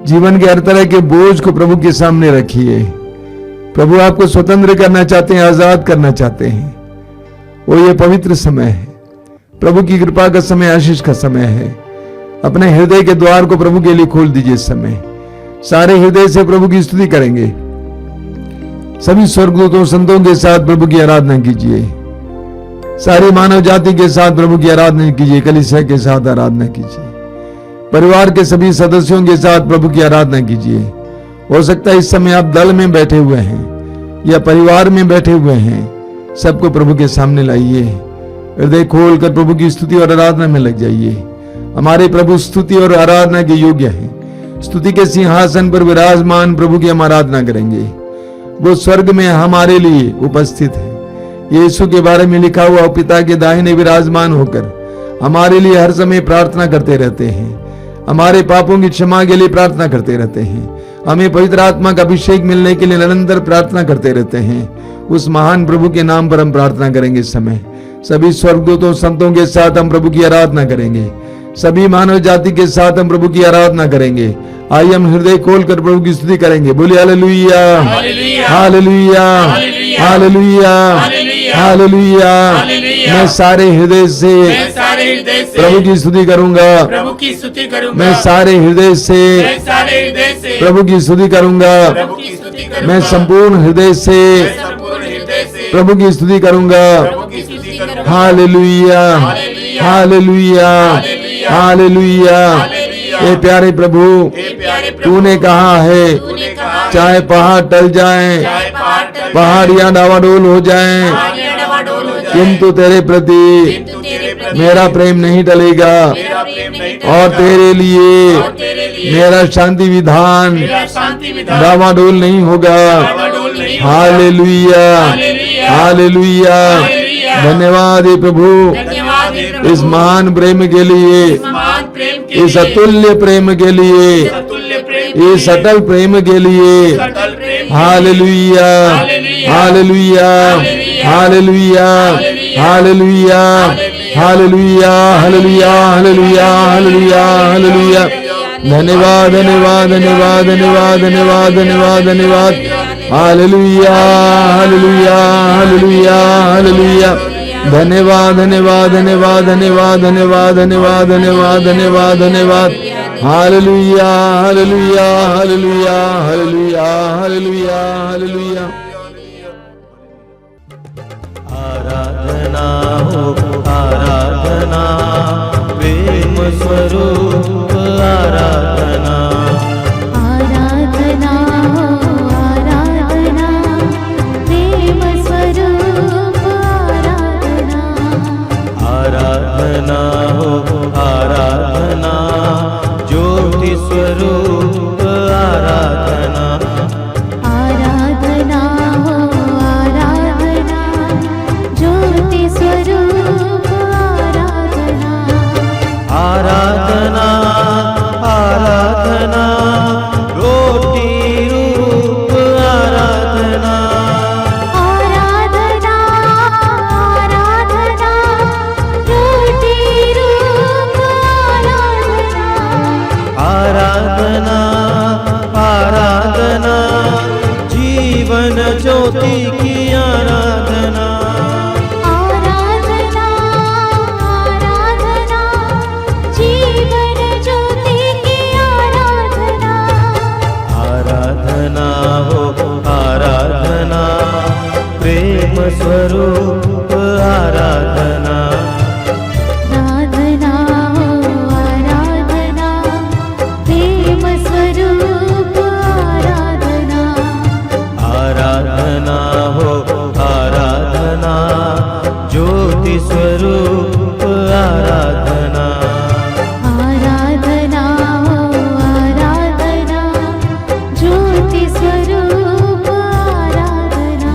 जीवन के हर तरह के बोझ को प्रभु के सामने रखिए। प्रभु आपको स्वतंत्र करना चाहते हैं, आजाद करना चाहते हैं। वो ये पवित्र समय है, प्रभु की कृपा का समय, आशीष का समय है। अपने हृदय के द्वार को प्रभु के लिए खोल दीजिए। इस समय सारे हृदय से प्रभु की स्तुति करेंगे। सभी स्वर्गदूतों संतों के साथ प्रभु की आराधना कीजिए। सारी मानव जाति के साथ प्रभु की आराधना कीजिए। कलीसिया के साथ आराधना कीजिए। परिवार के सभी सदस्यों के साथ प्रभु की आराधना कीजिए। हो सकता है इस समय आप दल में बैठे हुए हैं या परिवार में बैठे हुए हैं, सबको प्रभु के सामने लाइए। हृदय खोलकर प्रभु की स्तुति और आराधना में लग जाइए। हमारे प्रभु स्तुति और आराधना के योग्य हैं। स्तुति के सिंहासन पर विराजमान प्रभु की हम आराधना करेंगे। वो स्वर्ग में हमारे लिए उपस्थित है। यीशु के बारे में लिखा हुआ पिता के दाहिने विराजमान होकर हमारे लिए हर समय प्रार्थना करते रहते हैं। हमारे पापों की क्षमा के लिए प्रार्थना करते रहते हैं। हमें पवित्र आत्मा का अभिषेक मिलने के लिए निरंतर प्रार्थना करते रहते हैं। उस महान प्रभु के नाम पर हम प्रार्थना करेंगे। इस समय सभी स्वर्गदूतों संतों के साथ हम प्रभु की आराधना करेंगे। सभी मानव जाति के साथ हम प्रभु की आराधना करेंगे। आइए हम हृदय खोलकर प्रभु की स्तुति करेंगे। बोलिए हालेलुया, हालेलुया, हालेलुया, हालेलुया। मैं सारे हृदय से प्रभु की स्तुति करूंगा। प्रभु की स्तुति करूंगा। मैं सारे हृदय से सारे हृदय से प्रभु की स्तुति करूंगा। प्रभु की स्तुति करूंगा। मैं संपूर्ण हृदय से संपूर्ण हृदय से प्रभु की स्तुति करूंगा। प्रभु की स्तुति करूंगा। हालेलुया, हालेलुया, हालेलुया। ए प्यारे प्रभु, तूने कहा है चाहे पहाड़ टल जाएं, पहाड़ियां डावाडोल हो जाएं, किंतु तेरे प्रति मेरा प्रेम नहीं टलेगा और तेरे लिए मेरा शांति विधान डावाडोल नहीं होगा। हालेलुया, हालेलुया। धन्यवाद हे प्रभु इस महान प्रेम के लिए, इस अतुल्य प्रेम के लिए, इस अटल प्रेम के लिए। हालेलुया, हालेलुया, हालेलुया, हालेलुया, हालेलुया, हालेलुया, हालेलुया, हालेलुया, हालेलुया। धन्यवाद, धन्यवाद, धन्यवाद, धन्यवाद, धन्यवाद, धन्यवाद, धन्यवाद। हालेलुया, हालेलुया, हालेलुया, हालेलुया। धन्यवाद, धन्यवाद, धन्यवाद, धन्यवाद, धन्यवाद, धन्यवाद, धन्यवाद, धन्यवाद, धन्यवाद। हालेलुया, हालेलुया, हालेलुया, हालेलुया, हालेलुया, हालेलुया। आराधना हो आराधना, प्रेम स्वरूप आराधना। आराधना हो आराधना, प्रेम स्वरूप आराधना। आराधना हो आराधना, ज्योति स्वरूप आराधना। आराधना हो आराधना, ज्योति स्वरूप आराधना। आराधना ज्योति की आराधना, आराधना आराधना जीवन ज्योति की आराधना, आराधना हो आराधना, प्रेम स्वरूप आराधना, आराधना हो आराधना प्रेम स्वरूप आराधना, आराधना हो आराधना, ज्योति स्वरूप आराधना, आराधना हो आराधना ज्योति स्वरूप आराधना।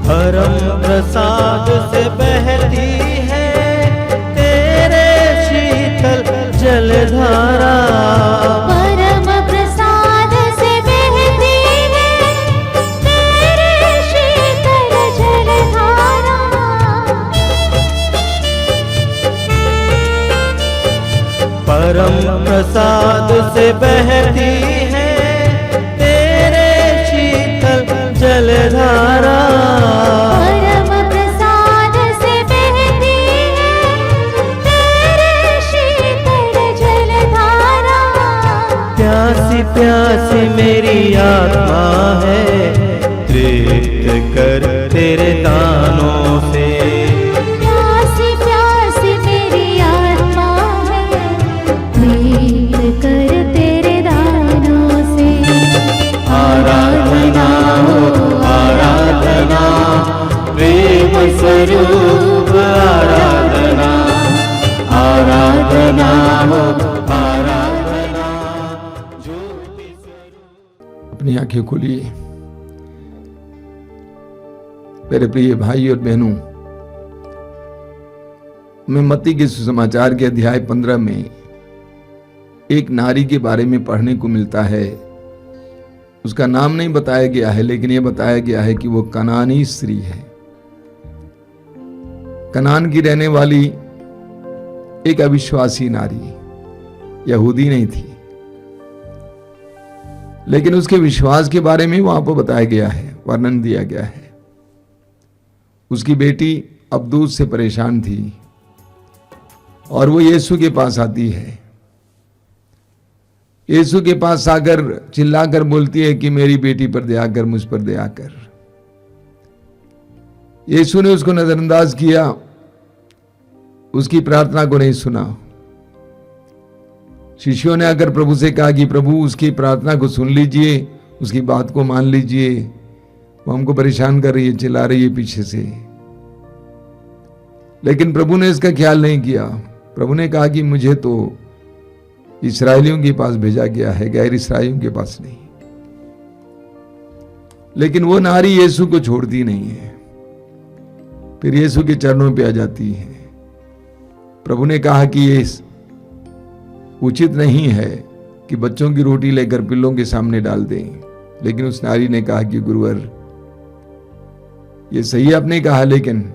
परम प्रसाद से बहती है तेरे शीतल जलधारा, परम प्रसाद से बहती है तेरे शीतल जलधारा, परम प्रसाद से बहती है तेरे शीतल जलधारा, परम प्रसाद से बहती है तेरे शीतल जलधारा, प्यासी प्यासी मेरी आत्मा है, तृप्त कर तेरे दानों से, प्यासी प्यासी मेरी आत्मा है, प्रीत कर तेरे दानों से, आराधना हो आराधना, प्रेम स्वरूप आराधना, आराधना हो आराधना, ज्योति स्वरूप। अपनी आंखें खोलिए। मेरे प्रिय भाई और बहनों, मैं मत्ती के सुसमाचार के अध्याय 15 में एक नारी के बारे में पढ़ने को मिलता है। उसका नाम नहीं बताया गया है, लेकिन यह बताया गया है कि वो कनानी स्त्री है। कनान की रहने वाली एक अविश्वासी नारी, यहूदी नहीं थी, लेकिन उसके विश्वास के बारे में वहां पर बताया गया है, वर्णन दिया गया है। उसकी बेटी अबदूत से परेशान थी और वो यीशु के पास आती है। यीशु के पास आकर चिल्लाकर बोलती है कि मेरी बेटी पर दया कर, मुझ पर दया कर। यीशु ने उसको नजरअंदाज किया, उसकी प्रार्थना को नहीं सुना। शिष्यों ने आकर प्रभु से कहा कि प्रभु उसकी प्रार्थना को सुन लीजिए, उसकी बात को मान लीजिए, वो हमको परेशान कर रही है, चिल्ला रही है पीछे से। लेकिन प्रभु ने इसका ख्याल नहीं किया। प्रभु ने कहा कि मुझे तो इस्राएलियों के पास भेजा गया है, गैर इस्राएलियों के पास नहीं। लेकिन वो नारी यीशु को छोड़ती नहीं है, फिर यीशु के चरणों पे आ जाती है। प्रभु ने कहा कि ये उचित नहीं है कि बच्चों की रोटी लेकर पिल्लों के सामने डाल दें, लेकिन उस नारी ने कहा कि गुरुवर, ये सही आपने कहा, लेकिन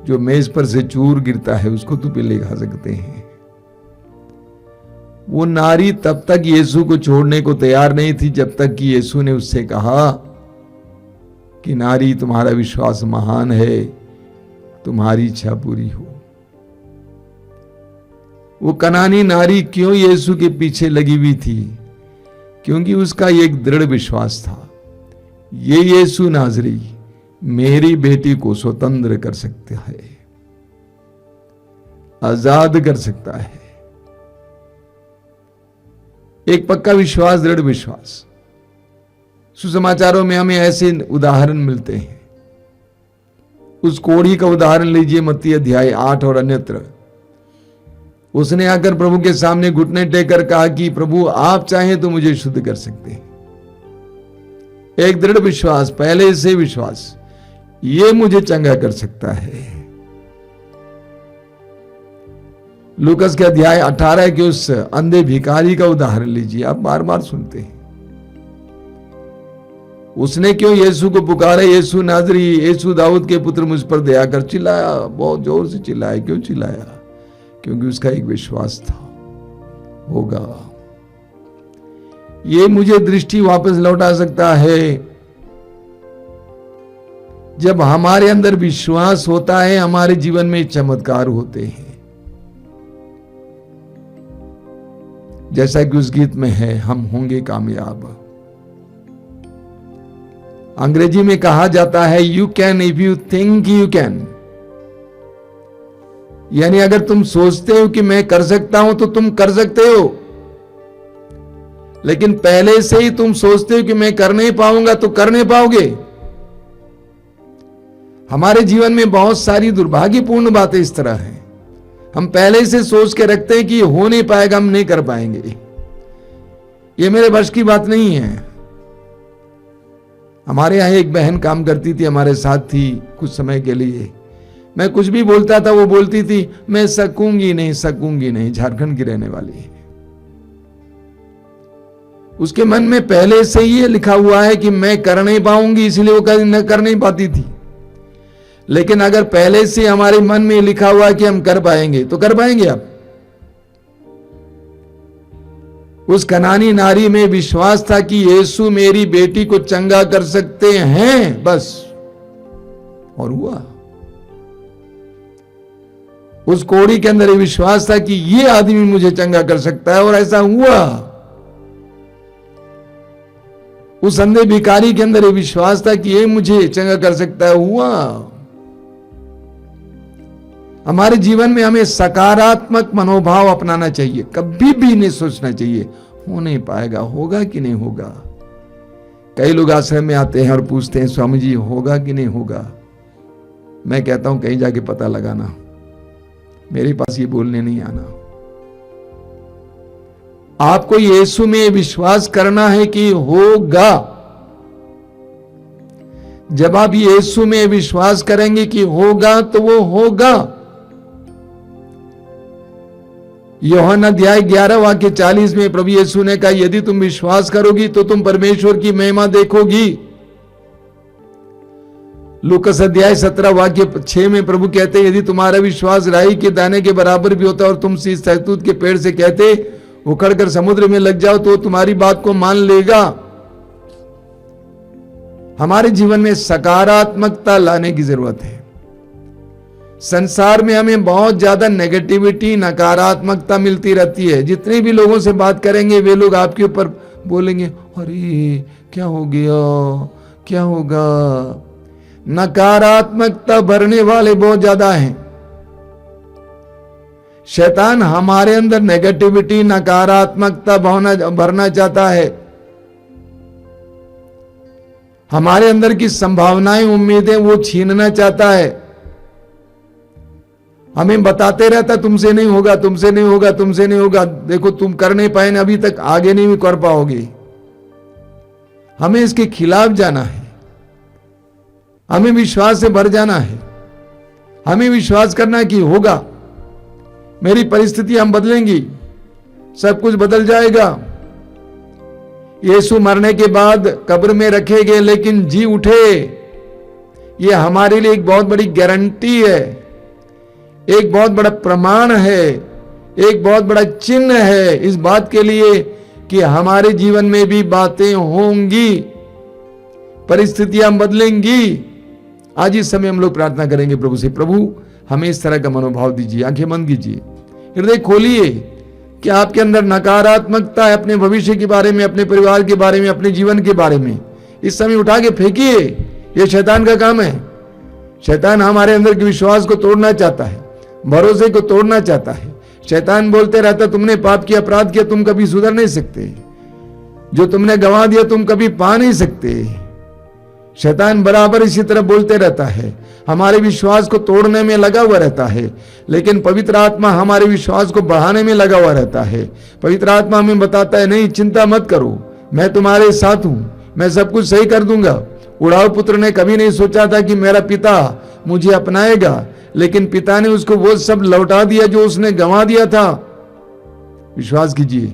जो मेज पर से चूर गिरता है उसको तो पिल्ले खा सकते हैं। वो नारी तब तक यीशु को छोड़ने को तैयार नहीं थी जब तक कि यीशु ने उससे कहा कि नारी, तुम्हारा विश्वास महान है, तुम्हारी इच्छा पूरी हो। वो कनानी नारी क्यों यीशु के पीछे लगी हुई थी? क्योंकि उसका एक दृढ़ विश्वास था, ये यीशु नाजरी मेरी बेटी को स्वतंत्र कर सकता है, आजाद कर सकता है। एक पक्का विश्वास, दृढ़ विश्वास। सुसमाचारों में हमें ऐसे उदाहरण मिलते हैं। उस कोढ़ी का उदाहरण लीजिए, मत्ती अध्याय 8 और अन्यत्र। उसने आकर प्रभु के सामने घुटने टेकर कहा कि प्रभु आप चाहें तो मुझे शुद्ध कर सकते हैं। एक दृढ़ विश्वास, पहले से विश्वास, ये मुझे चंगा कर सकता है। लूकस के अध्याय 18 के उस अंधे भिखारी का उदाहरण लीजिए, आप बार बार सुनते हैं। उसने क्यों यीशु को पुकारा, यीशु नाजरी, यीशु दाऊद के पुत्र मुझ पर दया कर, चिल्लाया, बहुत जोर से चिल्लाया। क्यों चिल्लाया? क्योंकि उसका एक विश्वास था, होगा। ये मुझे दृष्टि वापस लौटा सकता है जब हमारे अंदर विश्वास होता है, हमारे जीवन में चमत्कार होते हैं। जैसा कि उस गीत में है, हम होंगे कामयाब। अंग्रेजी में कहा जाता है you can if you think you can, यानी अगर तुम सोचते हो कि मैं कर सकता हूं तो तुम कर सकते हो, लेकिन पहले से ही तुम सोचते हो कि मैं कर नहीं पाऊंगा तो कर नहीं पाओगे। हमारे जीवन में बहुत सारी दुर्भाग्यपूर्ण बातें इस तरह हैं, हम पहले से सोच के रखते हैं कि हो नहीं पाएगा, हम नहीं कर पाएंगे, ये मेरे बस की बात नहीं है। हमारे यहां एक बहन काम करती थी, हमारे साथ थी कुछ समय के लिए। मैं कुछ भी बोलता था, वो बोलती थी मैं सकूंगी नहीं, सकूंगी नहीं। झारखंड की रहने वाली है। उसके मन में पहले से ही ये लिखा हुआ है कि मैं कर नहीं पाऊंगी, इसलिए वो कर नहीं पाती थी। लेकिन अगर पहले से हमारे मन में लिखा हुआ है कि हम कर पाएंगे तो कर पाएंगे आप। उस कनानी नारी में विश्वास था कि यीशु मेरी बेटी को चंगा कर सकते हैं, बस, और हुआ। उस कोड़ी के अंदर विश्वास था कि ये आदमी मुझे चंगा कर सकता है, और ऐसा हुआ। उस अंधे भिखारी के अंदर विश्वास था कि ये मुझे चंगा कर सकता है, हुआ। हमारे जीवन में हमें सकारात्मक मनोभाव अपनाना चाहिए, कभी भी नहीं सोचना चाहिए हो नहीं पाएगा, होगा कि नहीं होगा। कई लोग आश्रम में आते हैं और पूछते हैं स्वामी जी होगा कि नहीं होगा। मैं कहता हूं कहीं जाके पता लगाना, मेरे पास ये बोलने नहीं आना। आपको यीशु में विश्वास करना है कि होगा। जब आप यीशु में विश्वास करेंगे कि होगा तो वो होगा। यूहन्ना अध्याय 11 वाक्य 40 में प्रभु यीशु ने कहा यदि तुम विश्वास करोगी तो तुम परमेश्वर की महिमा देखोगी। लूकास अध्याय 17 वाक्य 6 में प्रभु कहते हैं यदि तुम्हारा विश्वास राई के दाने के बराबर भी होता और तुम शीश सहतूत के पेड़ से कहते उखड़कर समुद्र में लग जाओ तो तुम्हारी बात को मान लेगा। हमारे जीवन में सकारात्मकता लाने की जरूरत है। संसार में हमें बहुत ज्यादा नेगेटिविटी, नकारात्मकता मिलती रहती है। जितने भी लोगों से बात करेंगे वे लोग आपके ऊपर बोलेंगे अरे क्या हो गया, क्या होगा। नकारात्मकता भरने वाले बहुत ज्यादा हैं। शैतान हमारे अंदर नेगेटिविटी, नकारात्मकता भरना चाहता है। हमारे अंदर की संभावनाएं, उम्मीदें वो छीनना चाहता है। हमें बताते रहता तुमसे नहीं होगा, तुमसे नहीं होगा, तुमसे नहीं होगा। देखो तुम कर नहीं पाए, अभी तक आगे नहीं कर पाओगे। हमें इसके खिलाफ जाना है। हमें विश्वास से भर जाना है। हमें विश्वास करना कि होगा, मेरी परिस्थिति हम बदलेंगी, सब कुछ बदल जाएगा। यीशु मरने के बाद कब्र में रखे गए लेकिन जी उठे। यह हमारे लिए एक बहुत बड़ी गारंटी है, एक बहुत बड़ा प्रमाण है, एक बहुत बड़ा चिन्ह है इस बात के लिए कि हमारे जीवन में भी बातें होंगी, परिस्थितियां बदलेंगी। आज इस समय हम लोग प्रार्थना करेंगे प्रभु से, प्रभु हमें इस तरह का मनोभाव दीजिए। आंखें बंद कीजिए, हृदय खोलिए कि आपके अंदर नकारात्मकता है अपने भविष्य के बारे में, अपने परिवार के बारे में, अपने जीवन के बारे में। इस समय उठा के फेंकिए। यह शैतान का काम है। शैतान हमारे अंदर के विश्वास को तोड़ना चाहता है, भरोसे को तोड़ना चाहता है। शैतान बोलते रहता तुमने पाप किया, अपराध किया, तुम कभी सुधर नहीं सकते। जो तुमने गंवा दिया तुम कभी पा नहीं सकते। शैतान बराबर इसी तरह बोलते रहता है, हमारे विश्वास को तोड़ने में लगा हुआ रहता है। लेकिन पवित्र आत्मा हमारे विश्वास को बढ़ाने में लगा हुआ रहता है। पवित्र आत्मा हमें बताता है नहीं चिंता मत करो, मैं तुम्हारे साथ हूं, मैं सब कुछ सही कर दूंगा। उड़ाऊ पुत्र ने कभी नहीं सोचा था कि मेरा पिता मुझे अपनाएगा, लेकिन पिता ने उसको वो सब लौटा दिया जो उसने गंवा दिया था। विश्वास कीजिए,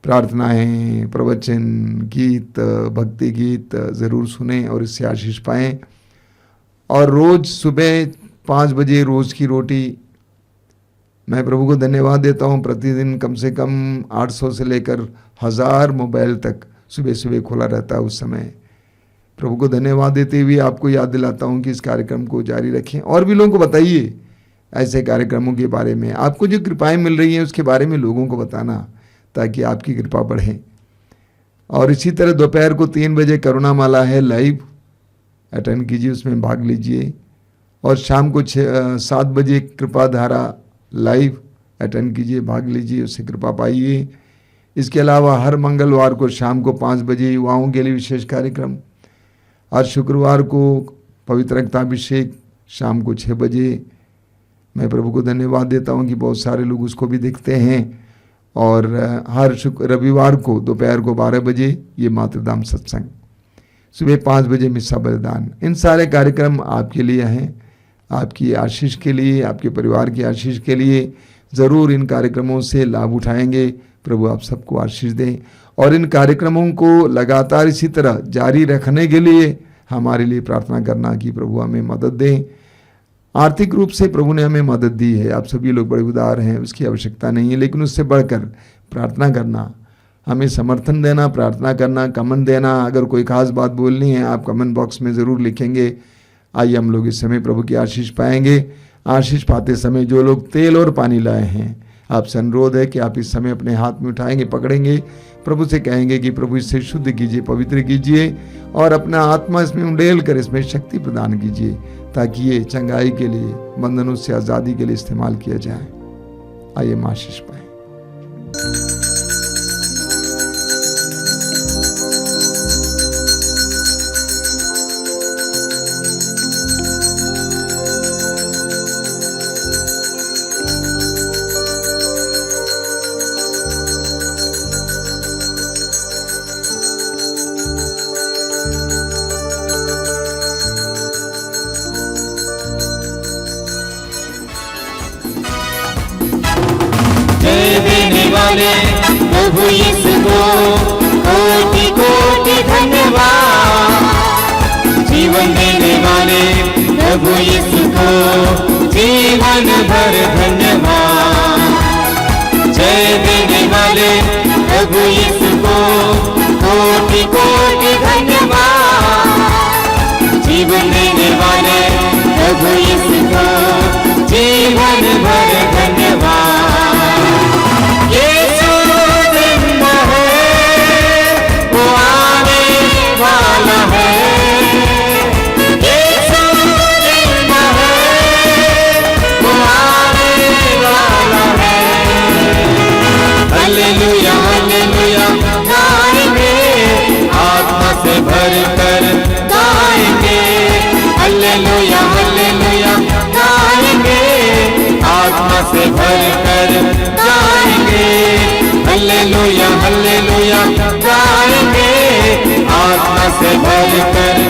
प्रार्थनाएं, प्रवचन, गीत, भक्ति गीत ज़रूर सुने और इससे आशीष पाएं। और रोज़ सुबह 5 बजे रोज़ की रोटी, मैं प्रभु को धन्यवाद देता हूं, प्रतिदिन कम से कम 800 से लेकर 1000 मोबाइल तक सुबह सुबह खुला रहता है। उस समय प्रभु को धन्यवाद देते हुए आपको याद दिलाता हूं कि इस कार्यक्रम को जारी रखें और भी लोगों को बताइए ऐसे कार्यक्रमों के बारे में। आपको जो कृपाएं मिल रही हैं उसके बारे में लोगों को बताना, ताकि आपकी कृपा बढ़े। और इसी तरह दोपहर को 3 बजे करुणा माला है, लाइव अटेंड कीजिए, उसमें भाग लीजिए। और शाम को 7 बजे कृपा धारा लाइव अटेंड कीजिए, भाग लीजिए, उससे कृपा पाइए। इसके अलावा हर मंगलवार को शाम को 5 बजे युवाओं के लिए विशेष कार्यक्रम, और शुक्रवार को पवित्र रक्ताभिषेक शाम को 6 बजे। मैं प्रभु को धन्यवाद देता हूं कि बहुत सारे लोग उसको भी देखते हैं। और हर रविवार को दोपहर को 12 बजे ये मातृधाम सत्संग, सुबह 5 बजे मिस्सा बलिदान। इन सारे कार्यक्रम आपके लिए हैं, आपकी आशीष के लिए, आपके परिवार की आशीष के लिए। ज़रूर इन कार्यक्रमों से लाभ उठाएंगे। प्रभु आप सबको आशीष दें और इन कार्यक्रमों को लगातार इसी तरह जारी रखने के लिए हमारे लिए प्रार्थना करना कि प्रभु हमें मदद दें। आर्थिक रूप से प्रभु ने हमें मदद दी है, आप सभी लोग बड़े उदार हैं, उसकी आवश्यकता नहीं है, लेकिन उससे बढ़कर प्रार्थना करना, हमें समर्थन देना, प्रार्थना करना, कमेंट देना। अगर कोई खास बात बोलनी है आप कमेंट बॉक्स में ज़रूर लिखेंगे। आइए हम लोग इस समय प्रभु की आशीष पाएंगे। आशीष पाते समय जो लोग तेल और पानी लाए हैं, आपसे अनुरोध है कि आप इस समय अपने हाथ में उठाएंगे, पकड़ेंगे, प्रभु से कहेंगे कि प्रभु इसे शुद्ध कीजिए, पवित्र कीजिए और अपना आत्मा इसमें उंडेल कर इसमें शक्ति प्रदान कीजिए, ताकि ये चंगाई के लिए, बंधनों से आज़ादी के लिए इस्तेमाल किया जाए। आइए हम आशीष पाएं। प्रभु यीशु को कोटि कोटि धन्यवाद। जीवन देने वाले प्रभु यीशु को जीवन भर धन्यवाद। जय देने वाले प्रभु यीशु को कोटि कोटि धन्यवाद। जीवन देने वाले प्रभु यीशु को जीवन भर धन्यवाद। हालेलुया हालेलुया गाएंगे, आत्मा से भर कर गाएंगे। हालेलुया हालेलुया गाएंगे, आत्मा से भर कर गाएंगे। हालेलुया हालेलुया गाएंगे, आत्मा से भर कर